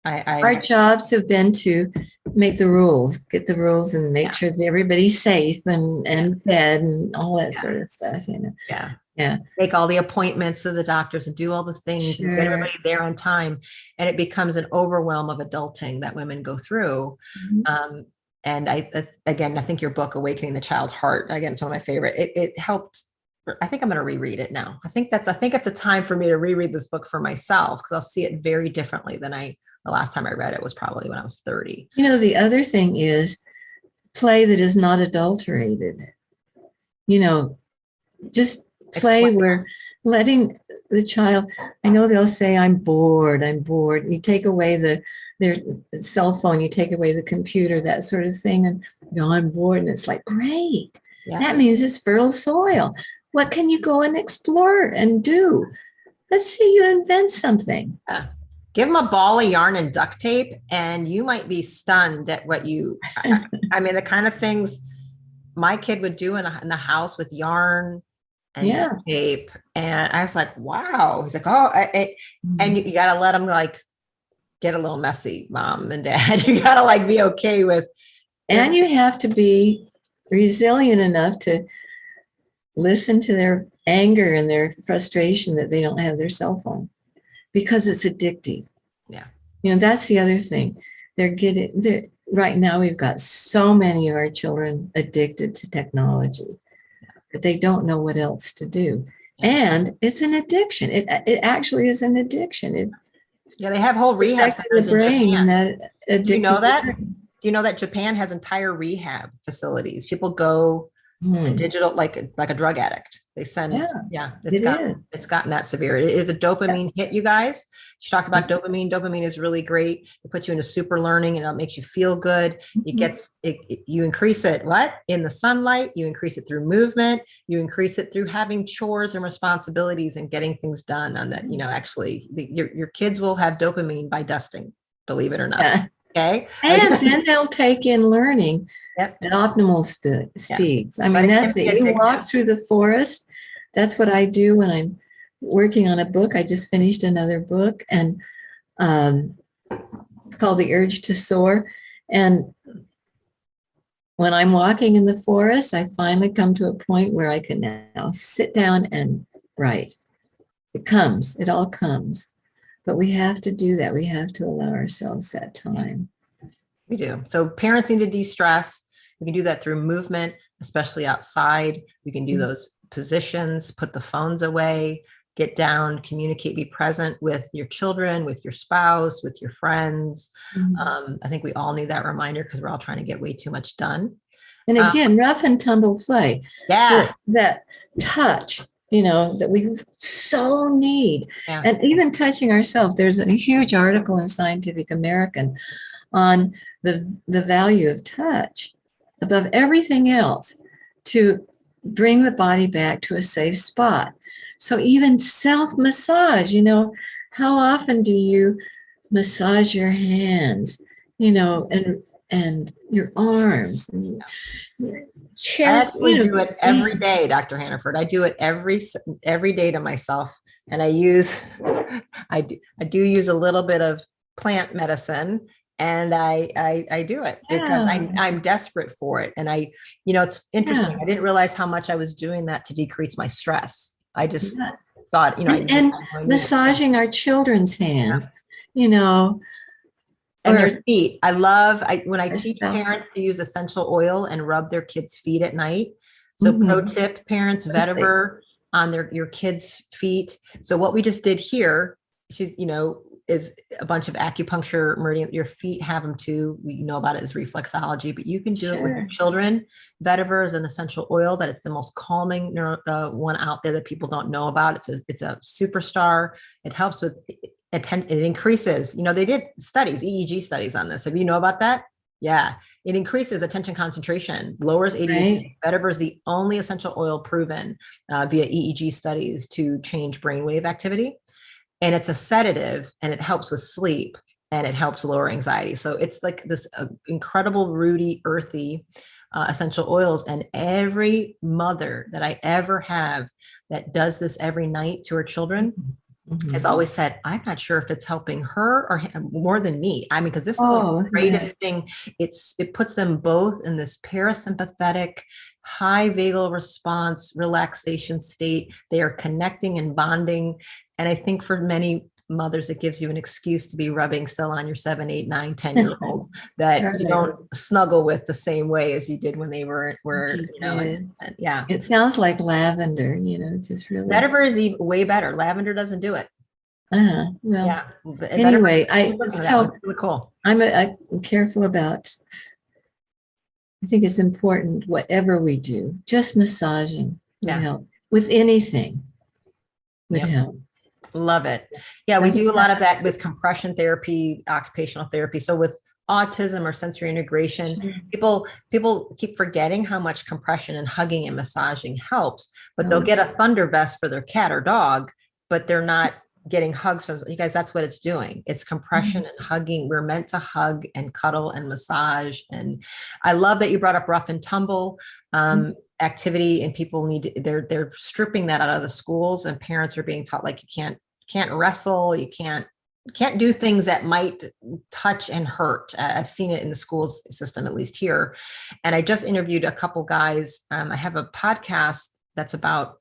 Our jobs have been to make the rules, get the rules, and make sure that everybody's safe and fed and all that sort of stuff. Yeah. Make all the appointments to the doctors and do all the things and get everybody there on time. And it becomes an overwhelm of adulting that women go through. And I think your book, Awakening the Child Heart, again, it's one of my favorite. It helped. I think I'm going to reread it now. I think it's a time for me to reread this book for myself, because I'll see it very differently than the last time I read it was probably when I was 30. The other thing is play that is not adulterated. Just play where letting the child, I know they'll say, I'm bored. You take away their cell phone, you take away the computer, that sort of thing. And I'm bored. And it's like, great. Yeah. That means it's fertile soil. What can you go and explore and do? Let's see you invent something. Yeah. Give them a ball of yarn and duct tape, and you might be stunned at what I mean, the kind of things my kid would do in the house with yarn and duct tape. And I was like, wow. He's like, oh, and you got to let them get a little messy, mom and dad. You got to be okay with. And you have to be resilient enough to listen to their anger and their frustration that they don't have their cell phone because it's addictive. Yeah. That's the other thing. Right now, we've got so many of our children addicted to technology that they don't know what else to do. Yeah. And it's an addiction. It actually is an addiction. Yeah, they have whole rehab Affects centers the in brain, Japan. that addictive. Do you know that? brain. Do you know that Japan has entire rehab facilities? People go digital like a drug addict. They send, it's gotten that severe. It is a dopamine hit, you guys. She talked about dopamine. Dopamine is really great. It puts you into super learning and it makes you feel good. You increase it in the sunlight, you increase it through movement, you increase it through having chores and responsibilities and getting things done on that. Actually your kids will have dopamine by dusting, believe it or not. Yeah. Okay. And then they'll take in learning Yep. at optimal speeds. Yeah. I mean, that's it. You walk through the forest. That's what I do when I'm working on a book. I just finished another book, and it's called The Urge to Soar. And when I'm walking in the forest, I finally come to a point where I can now sit down and write. It all comes. But we have to do that. We have to allow ourselves that time. We do. So parents need to de-stress. We can do that through movement, especially outside. We can do those positions, put the phones away, get down, communicate, be present with your children, with your spouse, with your friends. I think we all need that reminder because we're all trying to get way too much done. And again, rough and tumble play. Yeah. That touch, that we so need. Yeah. And even touching ourselves. There's a huge article in Scientific American on the value of touch above everything else to bring the body back to a safe spot. So even self-massage, how often do you massage your hands, and your arms and your chest? I do it every day, Dr. Hannaford. I do it every day to myself. And I do use a little bit of plant medicine. And I do it because I'm desperate for it. And it's interesting. I didn't realize how much I was doing that to decrease my stress. I just thought, and massaging our children's hands, and their feet. When I teach parents to use essential oil and rub their kids' feet at night. So pro tip, parents, vetiver on your kids' feet. So what we just did here, is a bunch of acupuncture meridian. Your feet have them too. We know about it as reflexology, but you can do it with your children. Vetiver is an essential oil that it's the most calming one out there that people don't know about. It's a superstar. It helps with it increases. They did studies, EEG studies on this. Have you know about that? Yeah, it increases attention concentration, lowers ADHD. Right. Vetiver is the only essential oil proven via EEG studies to change brainwave activity. And it's a sedative and it helps with sleep and it helps lower anxiety. So it's like this incredible rooty, earthy essential oils. And every mother that I ever have that does this every night to her children has always said, I'm not sure if it's helping her or him more than me. I mean, because this is the greatest thing. It puts them both in this parasympathetic, high vagal response, relaxation state. They are connecting and bonding. And I think for many mothers, it gives you an excuse to be rubbing still on your 7, 8, 9, 10-year-old that you don't snuggle with the same way as you did when they were yeah. It sounds like lavender, just really. Vetiver is even way better. Lavender doesn't do it. Well, yeah. Anyway, really cool. I'm careful about. I think it's important, whatever we do, just massaging would help with anything would help. Love it. Yeah, we do a lot of that with compression therapy, occupational therapy. So with autism or sensory integration, people keep forgetting how much compression and hugging and massaging helps, but they'll get a thunder vest for their cat or dog, but they're not getting hugs from you guys. That's what it's doing. It's compression and hugging. We're meant to hug and cuddle and massage. And I love that you brought up rough and tumble activity, and people they're stripping that out of the schools, and parents are being taught like you can't wrestle, you can't do things that might touch and hurt. I've seen it in the schools system, at least here. And I just interviewed a couple guys. I have a podcast that's about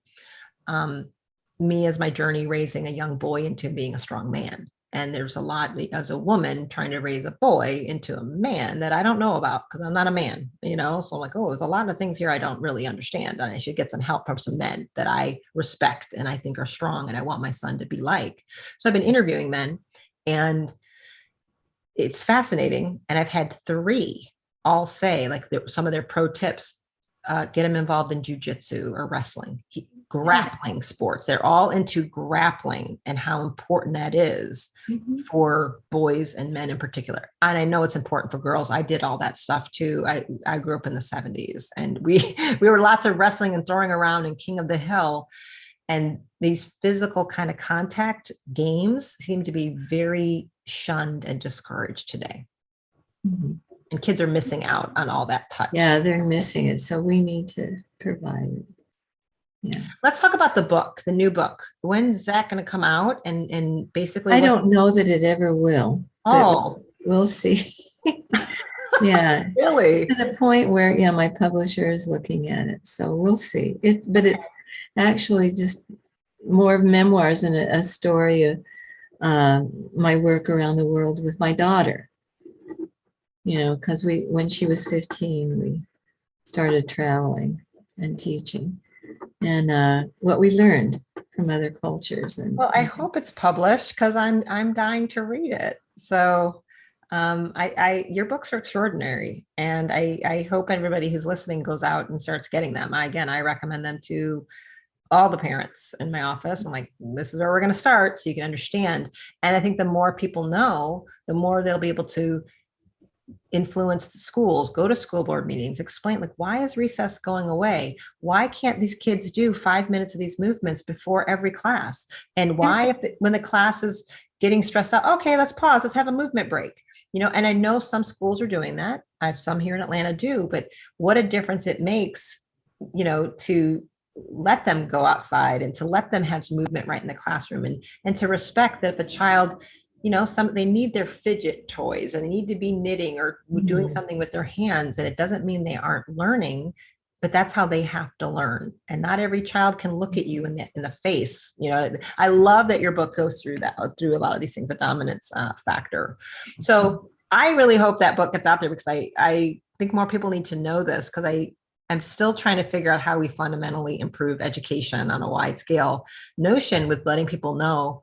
me as my journey raising a young boy into being a strong man. And there's a lot as a woman trying to raise a boy into a man that I don't know about because I'm not a man, you know? So I'm like, oh, there's a lot of things here I don't really understand. And I should get some help from some men that I respect and I think are strong and I want my son to be like. So I've been interviewing men and it's fascinating. And I've had 3 all say like some of their pro tips, get them involved in jujitsu or wrestling, grappling sports. They're all into grappling and how important that is for boys and men in particular. And I know it's important for girls. I did all that stuff too. I grew up in the 70s and we were lots of wrestling and throwing around and King of the Hill. And these physical kind of contact games seem to be very shunned and discouraged today. And kids are missing out on all that touch. Yeah, they're missing it. So we need to provide it. Yeah. Let's talk about the book, the new book. When's that going to come out? And basically, I don't know that it ever will. Oh, we'll see. Yeah. really? To the point where, yeah, my publisher is looking at it. So we'll see. But it's actually just more memoirs and a story of my work around the world with my daughter. You know, because when she was 15, we started traveling and teaching, and what we learned from other cultures. And well, I hope it's published because I'm dying to read it. So, your books are extraordinary, and I hope everybody who's listening goes out and starts getting them. I recommend them to all the parents in my office. I'm like, this is where we're going to start, so you can understand. And I think the more people know, the more they'll be able to influence the schools, go to school board meetings, explain like, why is recess going away? Why can't these kids do 5 minutes of these movements before every class? And why, when the class is getting stressed out, okay, let's pause, let's have a movement break. You know, and I know some schools are doing that. I have some here in Atlanta do, but what a difference it makes, you know, to let them go outside and to let them have some movement right in the classroom, and to respect that if a child, you know, they need their fidget toys and they need to be knitting or doing something with their hands. And it doesn't mean they aren't learning, but that's how they have to learn. And not every child can look at you in the face. You know, I love that your book goes through a lot of these things, a dominance factor. So I really hope that book gets out there because I think more people need to know this, because I'm still trying to figure out how we fundamentally improve education on a wide scale notion with letting people know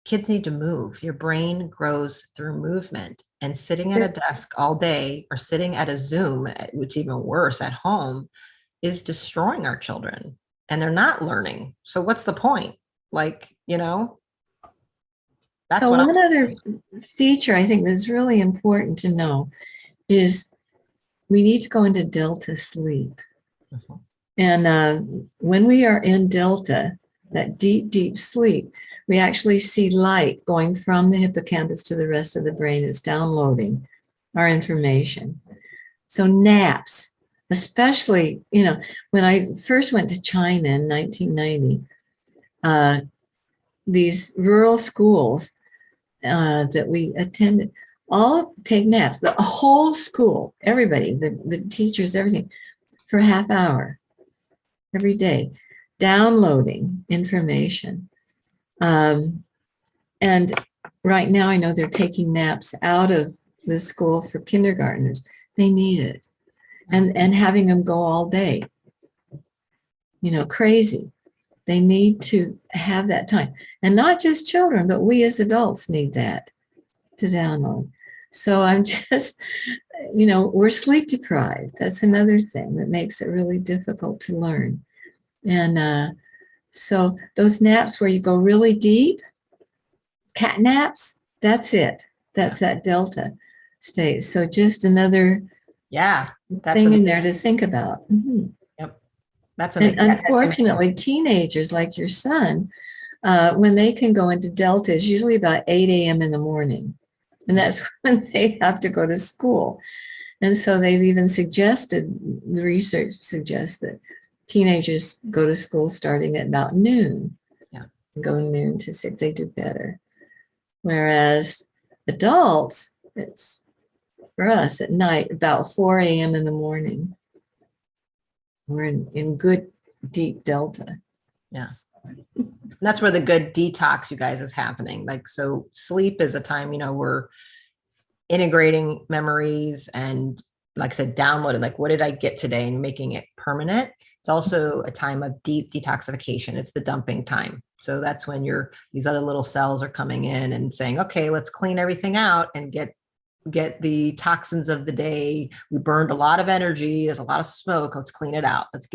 kids need to move. Your brain grows through movement, and sitting at a desk all day or sitting at a Zoom, which is even worse at home, is destroying our children, and they're not learning. So what's the point? Like, you know, that's so one other feature I think that's really important to know is we need to go into delta sleep. And when we are in delta, that deep, deep sleep, we actually see light going from the hippocampus to the rest of the brain. It's downloading our information. So naps, especially, you know, when I first went to China in 1990, these rural schools that we attended all take naps, the whole school, everybody, the teachers, everything, for a half hour every day, downloading information. And right now I know they're taking naps out of the school for kindergartners. They need it. And having them go all day, you know, crazy. They need to have that time. And not just children, but we as adults need that to download. So I'm just, you know, we're sleep deprived. That's another thing that makes it really difficult to learn. And so those naps where you go really deep, cat naps, that's it. That's that delta state. So just another thing in there to think about. Yep. That's amazing. And unfortunately, teenagers like your son, when they can go into delta, is usually about 8 a.m. in the morning. And that's when they have to go to school. And so they've even suggested, the research suggests that teenagers go to school starting at about noon. Yeah. Go noon to 6, they do better. Whereas adults, it's for us at night, about 4 a.m. in the morning. We're in good deep delta. Yeah. And that's where the good detox, you guys, is happening. Like, so sleep is a time, we're integrating memories and, like I said, downloading, like, what did I get today, and making it permanent. It's also a time of deep detoxification. It's the dumping time. So that's when these other little cells are coming in and saying, okay, let's clean everything out and get the toxins of the day. We burned a lot of energy. There's a lot of smoke. Let's clean it out. Let's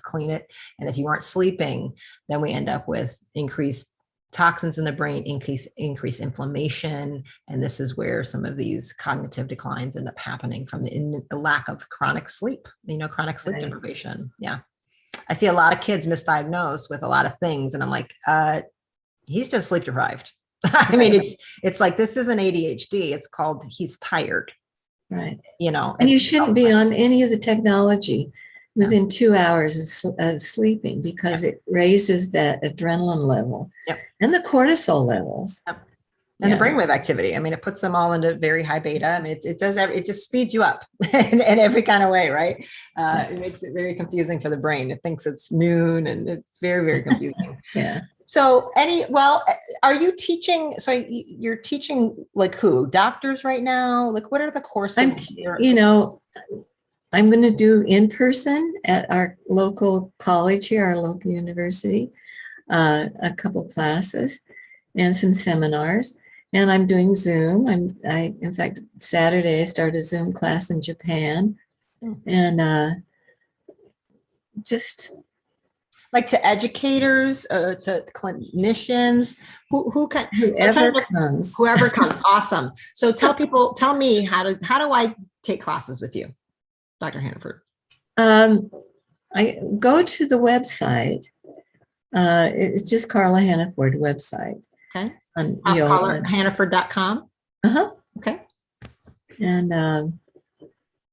clean it. And if you weren't sleeping, then we end up with increased toxins in the brain, increased inflammation. And this is where some of these cognitive declines end up happening from the lack of chronic sleep, chronic sleep deprivation. Yeah. I see a lot of kids misdiagnosed with a lot of things. And I'm like, he's just sleep deprived. I mean, it's like, this isn't ADHD. It's called, he's tired. Right. And you shouldn't be on any of the technology within 2 hours of sleeping, because it raises that adrenaline level and the cortisol levels. And the brainwave activity. I mean, it puts them all into very high beta. I mean, it just speeds you up in every kind of way, right? It makes it very confusing for the brain. It thinks it's noon, and it's very, very confusing. Yeah. So are you teaching? So you're teaching like who? Doctors right now? Like, what are the courses? I'm going to do in person at our local college here, our local university, a couple classes and some seminars. And I'm doing Zoom. In fact, Saturday I started a Zoom class in Japan, and just like to educators, to clinicians, whoever comes. Awesome. So tell me how do I take classes with you, Dr. Hannaford? I go to the website. It's just Carla Hannaford website. Okay. Hannaford.com. Okay. And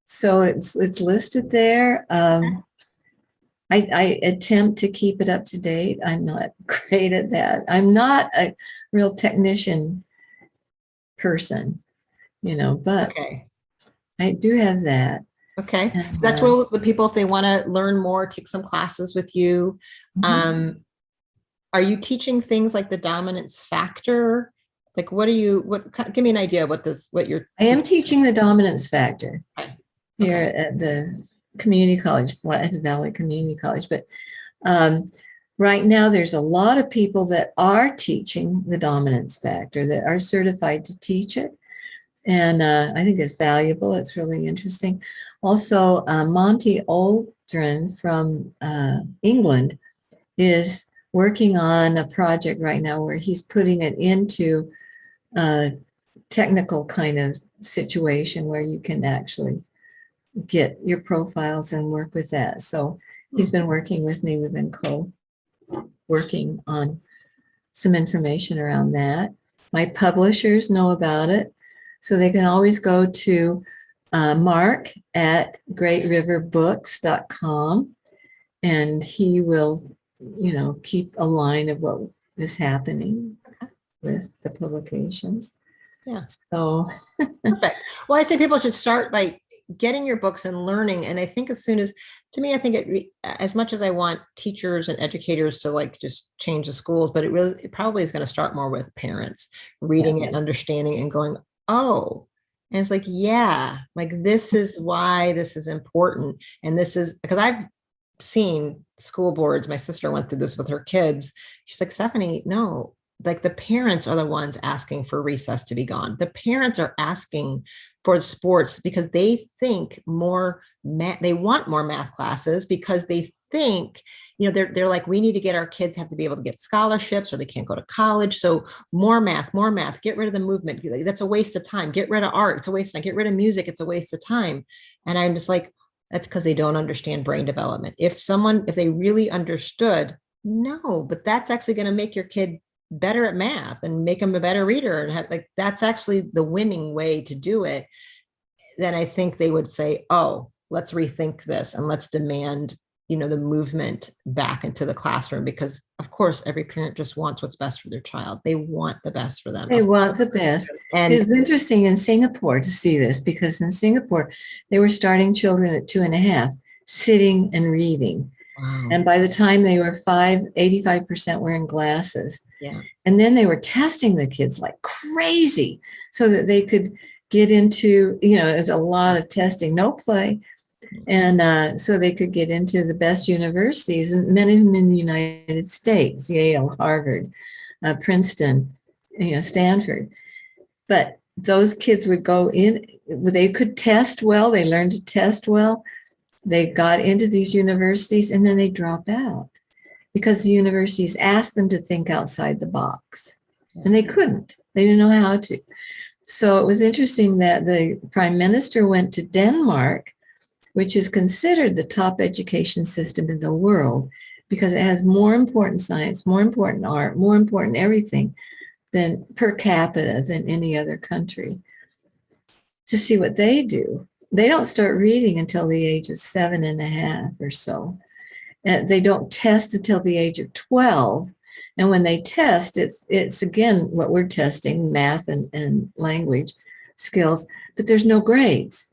so it's listed there. I attempt to keep it up to date. I'm not great at that. I'm not a real technician person, but I do have that. Okay. And, so that's where the people, if they want to learn more, take some classes with you. Are you teaching things like the dominance factor? Like, give me an idea of I am teaching the dominance factor here at the community college, at the Valley Community College. But right now, there's a lot of people that are teaching the dominance factor, that are certified to teach it. And I think it's valuable. It's really interesting. Also, Monty Aldrin from England is working on a project right now where he's putting it into a technical kind of situation where you can actually get your profiles and work with that. So he's been working with me. We've been working on some information around that. My publishers know about it, so they can always go to Mark at greatriverbooks.com, and he will keep a line of what is happening with the publications. Yeah. So perfect. Well, I say people should start by getting your books and learning. And I think as much as I want teachers and educators to like just change the schools, but it probably is going to start more with parents reading it and understanding and going, oh, and it's like, yeah, like this is why this is important. And this is because I've seen school boards. My sister went through this with her kids. She's like, Stephanie, no, like the parents are the ones asking for recess to be gone. The parents are asking for sports because they think they want more math classes because they think, they're like, we need to get our kids have to be able to get scholarships or they can't go to college. So more math, get rid of the movement. That's a waste of time. Get rid of art. It's a waste of time. Get rid of music. It's a waste of time. And I'm just like, that's because they don't understand brain development. If they really understood, no, but that's actually going to make your kid better at math and make them a better reader. And that's actually the winning way to do it. Then I think they would say, oh, let's rethink this and let's demand, the movement back into the classroom, because of course, every parent just wants what's best for their child. They want the best for them. They want the best. And it's interesting in Singapore to see this, because in Singapore, they were starting children at 2.5, sitting and reading. Wow. And by the time they were 85% wearing glasses. Yeah. And then they were testing the kids like crazy so that they could get into, it's a lot of testing, no play. And so they could get into the best universities, and many of them in the United States, Yale, Harvard, Princeton, Stanford. But those kids would go in, they could test well, they learned to test well. They got into these universities and then they drop out because the universities asked them to think outside the box, and they couldn't. They didn't know how to. So it was interesting that the prime minister went to Denmark, which is considered the top education system in the world because it has more important science, more important art, more important everything than per capita than any other country, to see what they do. They don't start reading until the age of 7.5 or so. They don't test until the age of 12. And when they test, it's again what we're testing, math and language skills, but there's no grades.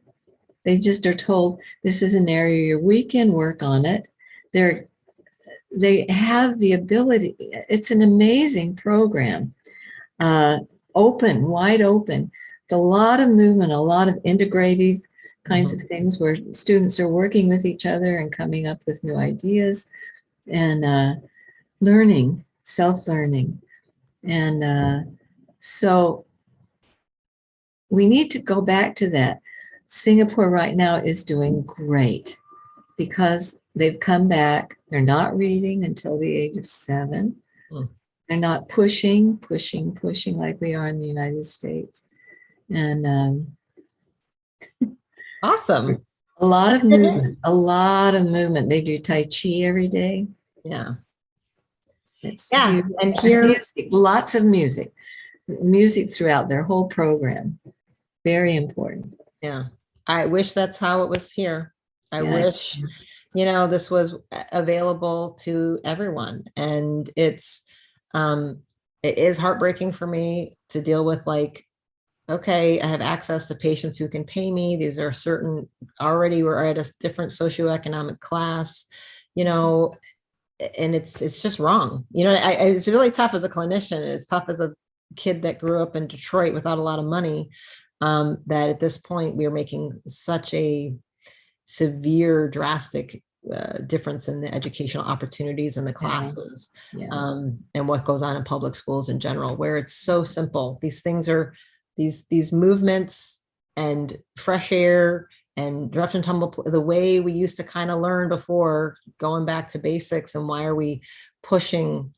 They just are told, this is an area you're weak in, work on it. They have the ability. It's an amazing program, open, wide open. A lot of movement, a lot of integrative kinds of things where students are working with each other and coming up with new ideas and learning, self-learning. And so we need to go back to that. Singapore right now is doing great because they've come back. They're not reading until the age of 7. They're not pushing like we are in the United States. And Awesome. a lot of movement. They do Tai Chi every day. Yeah. It's Yeah. huge. And here, music, lots of music throughout their whole program. Very important. yeah, I wish that's how it was here. I Yeah, wish, this was available to everyone. And it is heartbreaking for me to deal with, like, okay, I have access to patients who can pay me. These are already we're at a different socioeconomic class, and it's just wrong. It's really tough as a clinician. It's tough as a kid that grew up in Detroit without a lot of money, that at this point we are making such a severe, drastic difference in the educational opportunities and the classes, and what goes on in public schools in general, where it's so simple. These things are these movements and fresh air and rough and tumble, the way we used to kind of learn before, going back to basics. And why are we pushing,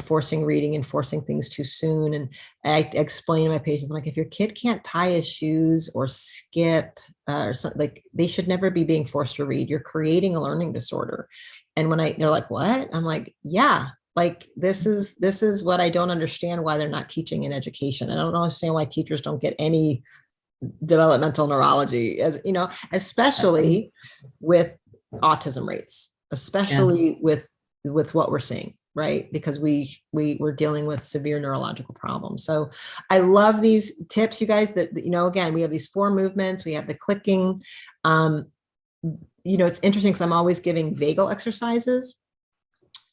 forcing reading and forcing things too soon? And I explain to my patients, I'm like, if your kid can't tie his shoes or skip or something, like, they should never be being forced to read. You're creating a learning disorder. And they're like, what? I'm like, yeah, like, this is what I don't understand, why they're not teaching in education. I don't understand why teachers don't get any developmental neurology, especially with autism rates, especially with what we're seeing, right? Because we're dealing with severe neurological problems. So I love these tips, you guys, that, again, we have these 4 movements, we have the clicking. It's interesting because I'm always giving vagal exercises,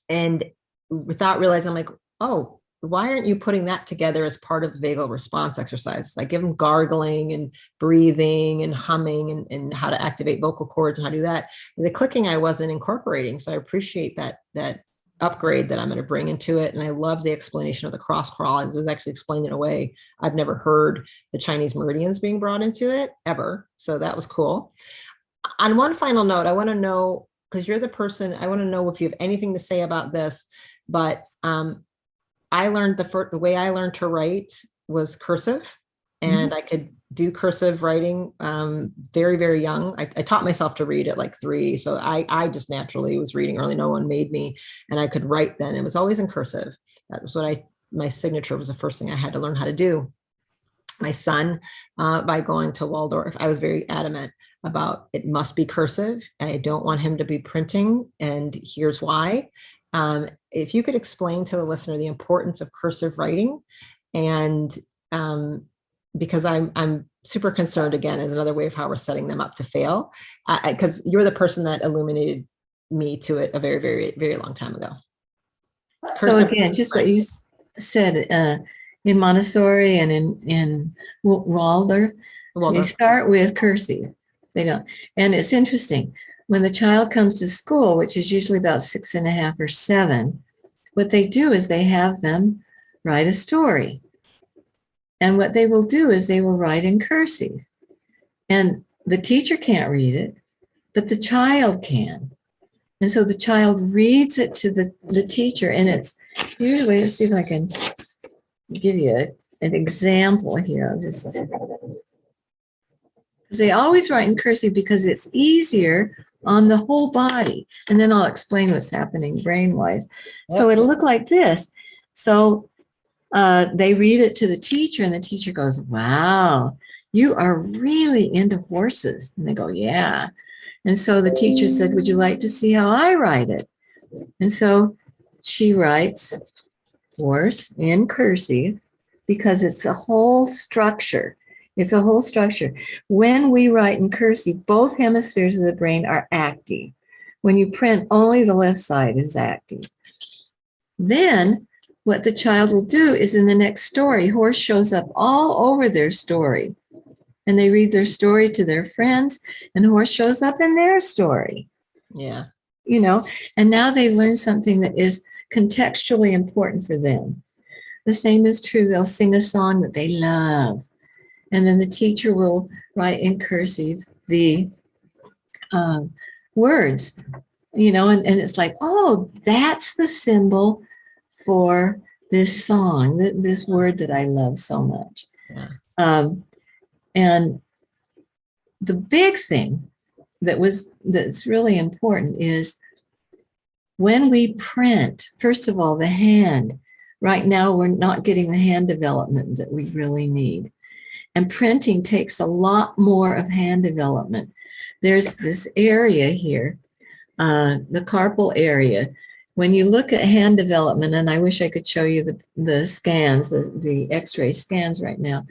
and without realizing, I'm like, oh, why aren't you putting that together as part of the vagal response exercise? I give them gargling and breathing and humming and how to activate vocal cords and how to do that. And the clicking I wasn't incorporating. So I appreciate that upgrade that I'm going to bring into it. And I love the explanation of the cross crawl. It was actually explained in a way I've never heard the Chinese meridians being brought into it ever. So that was cool. On one final note, I want to know, because you're the person, I want to know if you have anything to say about this, but I learned the way I learned to write was cursive, and I could do cursive writing very, very young. I taught myself to read at like 3. So I just naturally was reading early. No one made me, and I could write then. It was always in cursive. That was what my signature was the first thing I had to learn how to do. My son, by going to Waldorf, I was very adamant about it must be cursive. I don't want him to be printing, and here's why. If you could explain to the listener the importance of cursive writing, and because I'm super concerned, again, as another way of how we're setting them up to fail, because you're the person that illuminated me to it a very, very, very long time ago. So again, just what you said, in Montessori and in Waldorf, they start with cursive. They don't. And it's interesting. When the child comes to school, which is usually about 6.5 or 7, what they do is they have them write a story. And what they will do is they will write in cursive. And the teacher can't read it, but the child can. And so the child reads it to the teacher. And it's usually, let's see if I can give you an example here. Just, they always write in cursive because it's easier on the whole body. And then I'll explain what's happening brain-wise. So it'll look like this. So they read it to the teacher, and the teacher goes, wow, you are really into horses. And they go, yeah. And so the teacher said, would you like to see how I write it? And so she writes horse in cursive because it's a whole structure. It's a whole structure. When we write in cursive, both hemispheres of the brain are active. When you print, only the left side is active. Then what the child will do is in the next story, horse shows up all over their story. And they read their story to their friends, and horse shows up in their story. Yeah. You know, and now they've learned something that is contextually important for them. The same is true. They'll sing a song that they love. And then the teacher will write in cursive the words, you know, and it's like, oh, that's the symbol for this song, this word that I love so much. Yeah. And the big thing that's really important is when we print, first of all, the hand. Right now, we're not getting the hand development that we really need. And printing takes a lot more of hand development. There's this area here, the carpal area. When you look at hand development, and I wish I could show you the scans, the x-ray scans right now,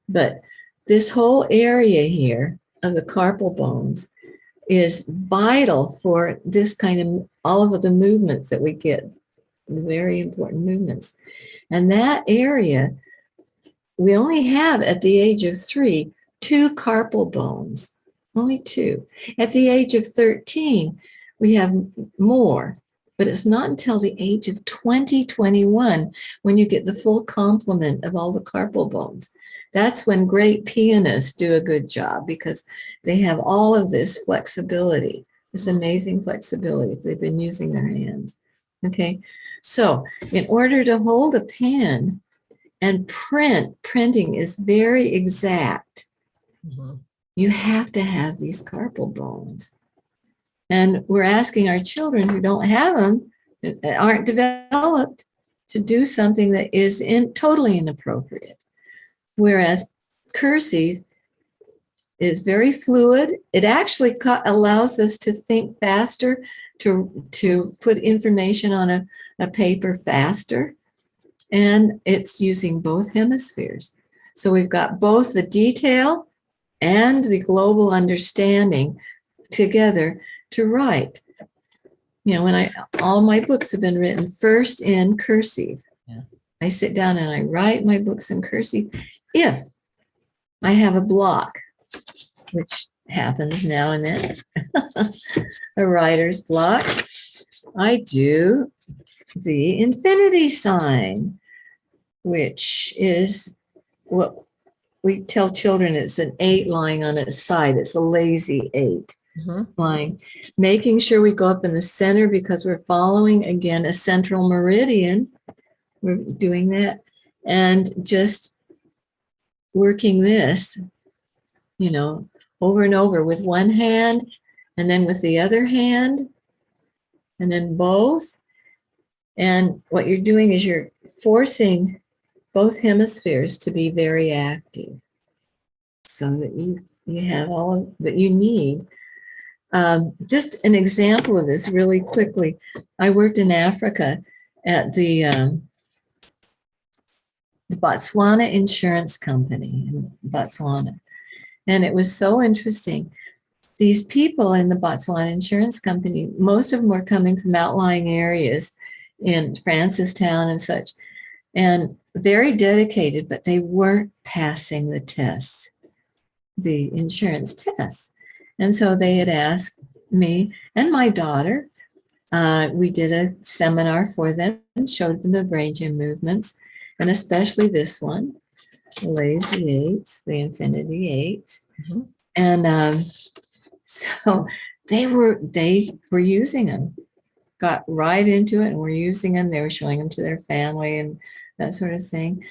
but this whole area here of the carpal bones is vital for this kind of, all of the movements that we get, the very important movements. And that area, we only have at the age of 3, 2 carpal bones, only 2. At the age of 13, we have more, but it's not until the age of 20, 21 when you get the full complement of all the carpal bones. That's when great pianists do a good job because they have all of this flexibility, this amazing flexibility if they've been using their hands. Okay, so in order to hold a pen and printing is very exact. Mm-hmm. You have to have these carpal bones. And we're asking our children who don't have them, that aren't developed, to do something that is totally inappropriate. Whereas cursive is very fluid. It actually allows us to think faster, to put information on a paper faster. And it's using both hemispheres. So we've got both the detail and the global understanding together to write. You know, all my books have been written first in cursive. Yeah. I sit down and I write my books in cursive. If I have a block, which happens now and then, a writer's block, I do the infinity sign, which is what we tell children it's an 8 lying on its side. It's a lazy 8 lying, making sure we go up in the center because we're following, again, a central meridian. We're doing that and just working this, you know, over and over with one hand and then with the other hand and then both. And what you're doing is you're forcing both hemispheres to be very active so that you have all of that you need. Just an example of this really quickly. I worked in Africa at the Botswana Insurance Company in Botswana. And it was so interesting. these people in the Botswana Insurance Company, most of them were coming from outlying areas in Francistown and such, and very dedicated, but they weren't passing the tests, the insurance tests. And so they had asked me and my daughter, we did a seminar for them, showed them the brain gym movements, and especially this one, the lazy eights, the infinity eights. Mm-hmm. And so they were using them, got right into it and were using them. They were showing them to their family and that sort of thing.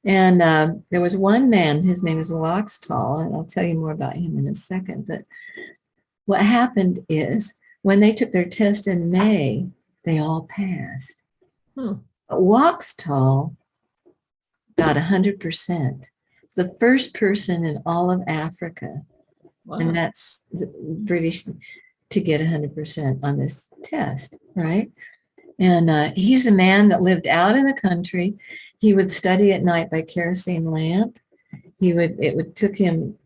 And there was one man, his name is Waxtall, and I'll tell you more about him in a second. But what happened is when they took their test in May, they all passed. But Waxtall got 100%. The first person in all of Africa, Wow. and that's the British, to get 100% on this test, right? And he's a man that lived out in the country. He would study at night by kerosene lamp. It took him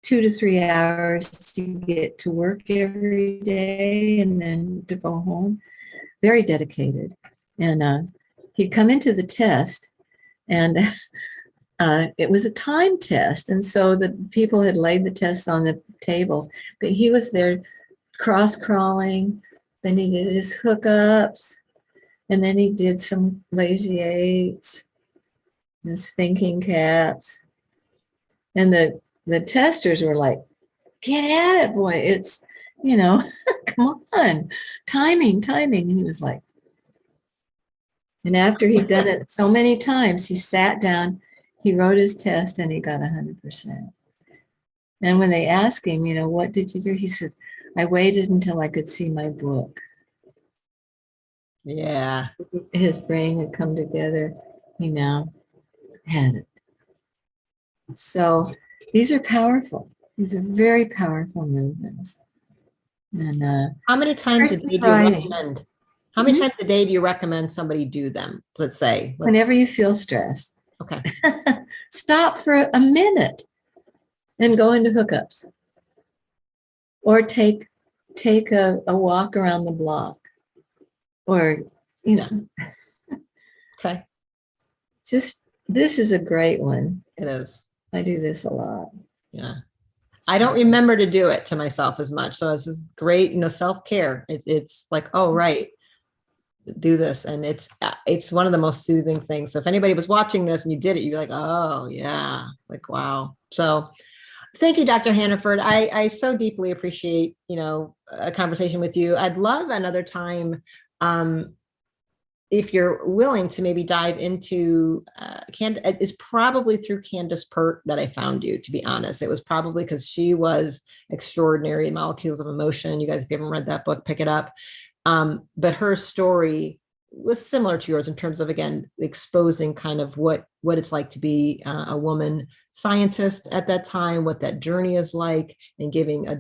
2 to 3 hours to get to work every day and then to go home. Very dedicated. And he'd come into the test, and it was a time test. And so the people had laid the tests on the tables, but he was there cross-crawling. Then he did his hookups, and then he did some lazy eights, his thinking caps. And the testers were like, get at it, boy. It's, come on, timing. And he was like, and after he'd done it so many times, he sat down, he wrote his test, and he got 100%. And when they asked him, what did you do? He said, I waited until I could see my book. Yeah. His brain had come together. He now had it. So these are powerful. These are very powerful movements. And how many times a day do you recommend? How many times a day do you recommend somebody do them? Let's say. Whenever you feel stressed. Okay. Stop for a minute and go into hookups. Or take a walk around the block. Or, Okay. Just, this is a great one. It is. I do this a lot. Yeah. I don't remember to do it to myself as much. So this is great, self-care. It's like, oh, right, do this. And it's one of the most soothing things. So if anybody was watching this and you did it, you'd be like, oh yeah, like, wow. So thank you, Dr. Hannaford. I so deeply appreciate, a conversation with you. I'd love another time, if you're willing to maybe dive into it's probably through Candace Pert that I found you, to be honest. It was probably because she was extraordinary, Molecules of Emotion. You guys, if you haven't read that book, pick it up. But her story was similar to yours in terms of, again, exposing kind of what it's like to be a woman scientist at that time, what that journey is like, and giving a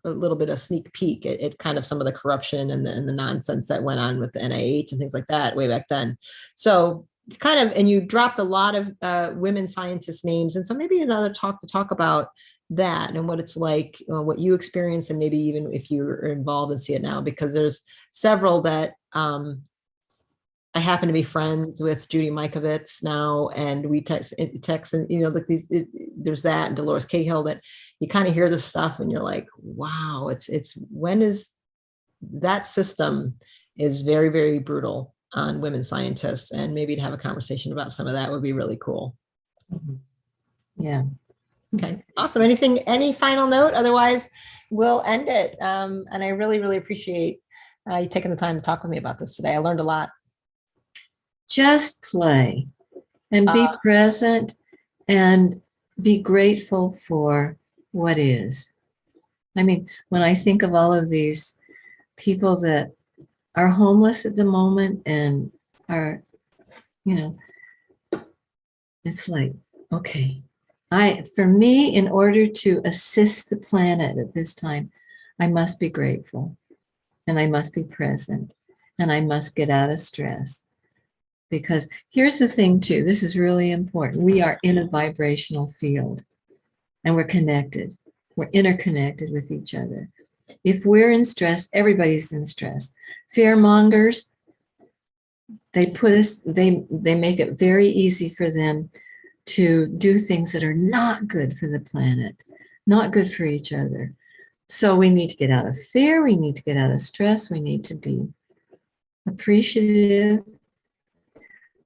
little bit of sneak peek at kind of some of the corruption and the nonsense that went on with the NIH and things like that way back then. So kind of, and you dropped a lot of women scientist names. And so maybe another talk to talk about that and what it's like, what you experienced, and maybe even if you're involved and see it now, because there's several that I happen to be friends with Judy Mikovits now, and we text and, like there's that, and Dolores Cahill, that you kind of hear this stuff and you're like, wow, it's when is that system is very, very brutal on women scientists, and maybe to have a conversation about some of that would be really cool. Yeah. Okay, awesome. Any final note? Otherwise, we'll end it. And I really, really appreciate you taking the time to talk with me about this today. I learned a lot. Just play and be present and be grateful for what is. I mean, when I think of all of these people that are homeless at the moment and are, it's like, okay, for me, in order to assist the planet at this time, I must be grateful, and I must be present, and I must get out of stress. Because here's the thing too, this is really important. We are in a vibrational field and we're connected. We're interconnected with each other. If we're in stress, everybody's in stress. Fear mongers, they make it very easy for them to do things that are not good for the planet, not good for each other. So we need to get out of fear. We need to get out of stress. We need to be appreciative.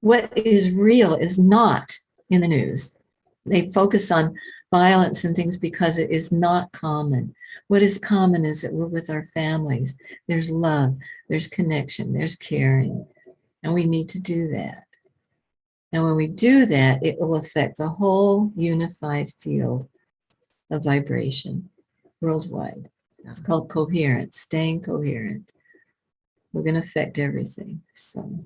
What is real is not in the news. They focus on violence and things because it is not common. What is common is that we're with our families. There's love, there's connection, there's caring, and we need to do that. And when we do that, it will affect the whole unified field of vibration worldwide. It's called coherence, staying coherent. We're going to affect everything. So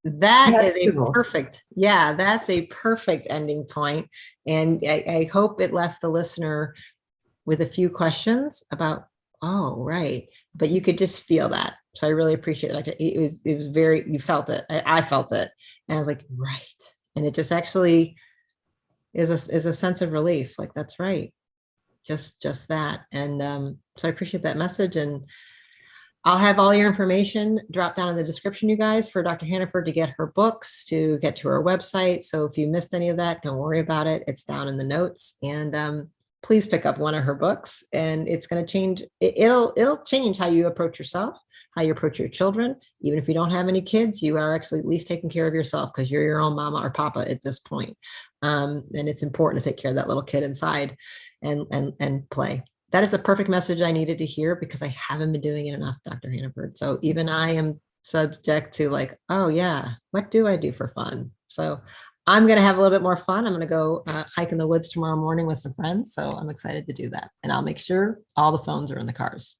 that is a tools. perfect, yeah, that's a perfect ending point. And I hope it left the listener with a few questions about, oh, right. But you could just feel that. So I really appreciate it. It was very, you felt it. I felt it. And I was like, right. And it just actually is a sense of relief. Like, that's right. Just that. And so I appreciate that message. And I'll have all your information drop down in the description, you guys, for Dr. Hannaford to get her books, to get to her website. So if you missed any of that, don't worry about it. It's down in the notes. And please pick up one of her books, and it's going to change. It'll change how you approach yourself, how you approach your children. Even if you don't have any kids, you are actually at least taking care of yourself, because you're your own mama or papa at this point. And it's important to take care of that little kid inside and play. That is the perfect message I needed to hear, because I haven't been doing it enough, Dr. Hannaford. So even I am subject to like, oh yeah, what do I do for fun? So I'm going to have a little bit more fun. I'm going to go hike in the woods tomorrow morning with some friends. So I'm excited to do that. And I'll make sure all the phones are in the cars.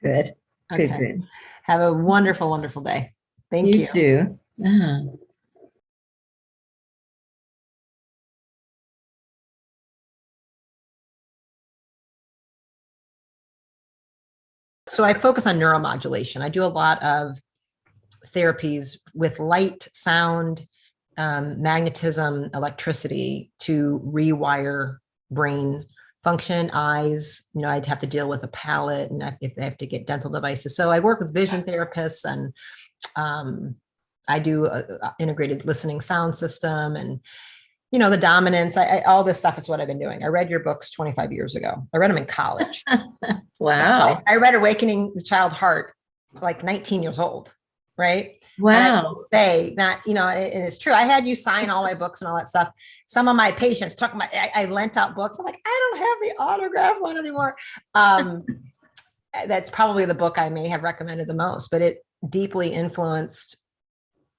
Good. Okay. Good. Have a wonderful, wonderful day. Thank you. You too. So I focus on neuromodulation. I do a lot of therapies with light, sound, magnetism, electricity to rewire brain function, eyes. I'd have to deal with a palate, and if they have to get dental devices. So I work with vision therapists, and I do a integrated listening sound system, and the dominance. All this stuff is what I've been doing. I read your books 25 years ago. I read them in college. Wow. I read Awakening the Child Heart like 19 years old. Right. Wow. And I will say that, and it's true. I had you sign all my books and all that stuff. Some of my patients took I lent out books. I'm like, I don't have the autograph one anymore. That's probably the book I may have recommended the most, but it deeply influenced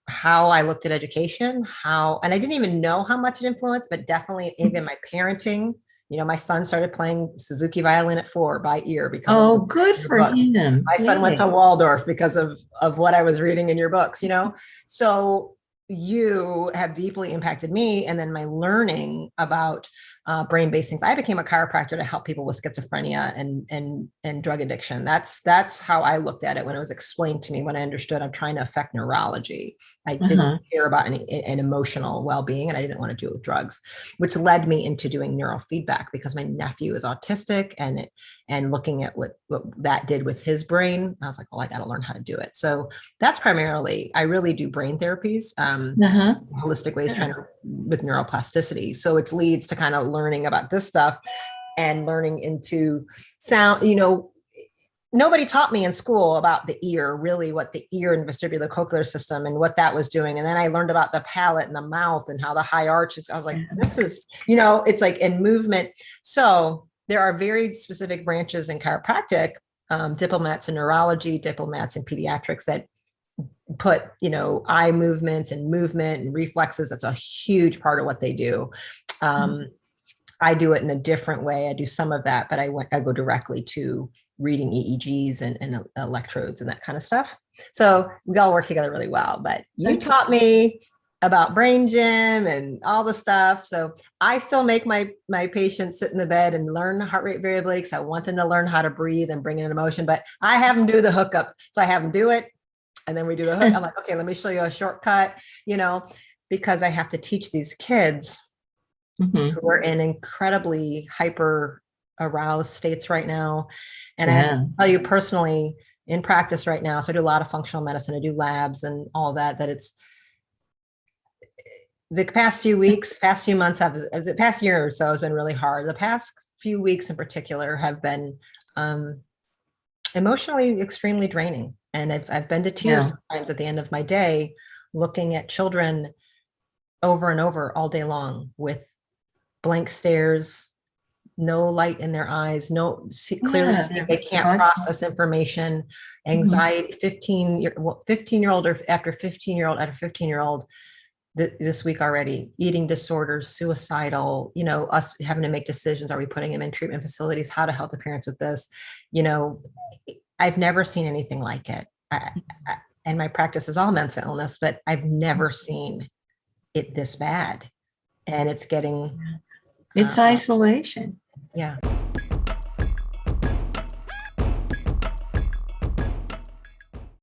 how I looked at education, and I didn't even know how much it influenced, but definitely even my parenting. My son started playing Suzuki violin at 4 by ear because good for him. My son went to Waldorf because of what I was reading in your books, So you have deeply impacted me. And then my learning about brain-based things. I became a chiropractor to help people with schizophrenia and drug addiction. That's how I looked at it when it was explained to me, when I understood I'm trying to affect neurology. I didn't care about an emotional well-being, and I didn't want to do it with drugs, which led me into doing neurofeedback, because my nephew is autistic, and looking at what that did with his brain, I was like, well, I got to learn how to do it. So that's primarily, I really do brain therapies, holistic ways, with neuroplasticity. So it leads to kind of learning about this stuff and learning into sound. Nobody taught me in school about the ear, really what the ear and vestibular cochlear system and what that was doing. And then I learned about the palate and the mouth and how the high arches. I was like, this is, it's like in movement. So there are very specific branches in chiropractic, diplomats in neurology, diplomats in pediatrics, that put, eye movements and movement and reflexes. That's a huge part of what they do. I do it in a different way. I do some of that, but I go directly to reading EEGs and electrodes and that kind of stuff. So we all work together really well, but you taught me about brain gym and all the stuff. So I still make my patients sit in the bed and learn heart rate variability, because I want them to learn how to breathe and bring in an emotion, but I have them do the hookup. So I have them do it, and then we do the hook. I'm like, okay, let me show you a shortcut, because I have to teach these kids who are in incredibly hyper aroused states right now. And I have Yeah. to tell you personally, in practice right now, so I do a lot of functional medicine, I do labs and all that, that it's the past few weeks, past few months, the past year or so has been really hard. The past few weeks in particular have been emotionally extremely draining. And I've been to tears Yeah. sometimes at the end of my day, looking at children over and over all day long with blank stares, no light in their eyes, clearly Yeah, see they're they can't right. process information, anxiety, 15-year-old after 15-year-old after 15-year-old this week already, eating disorders, suicidal, us having to make decisions. Are we putting them in treatment facilities? How to help the parents with this? I've never seen anything like it. And my practice is all mental illness, but I've never seen it this bad. And it's getting, It's isolation. yeah.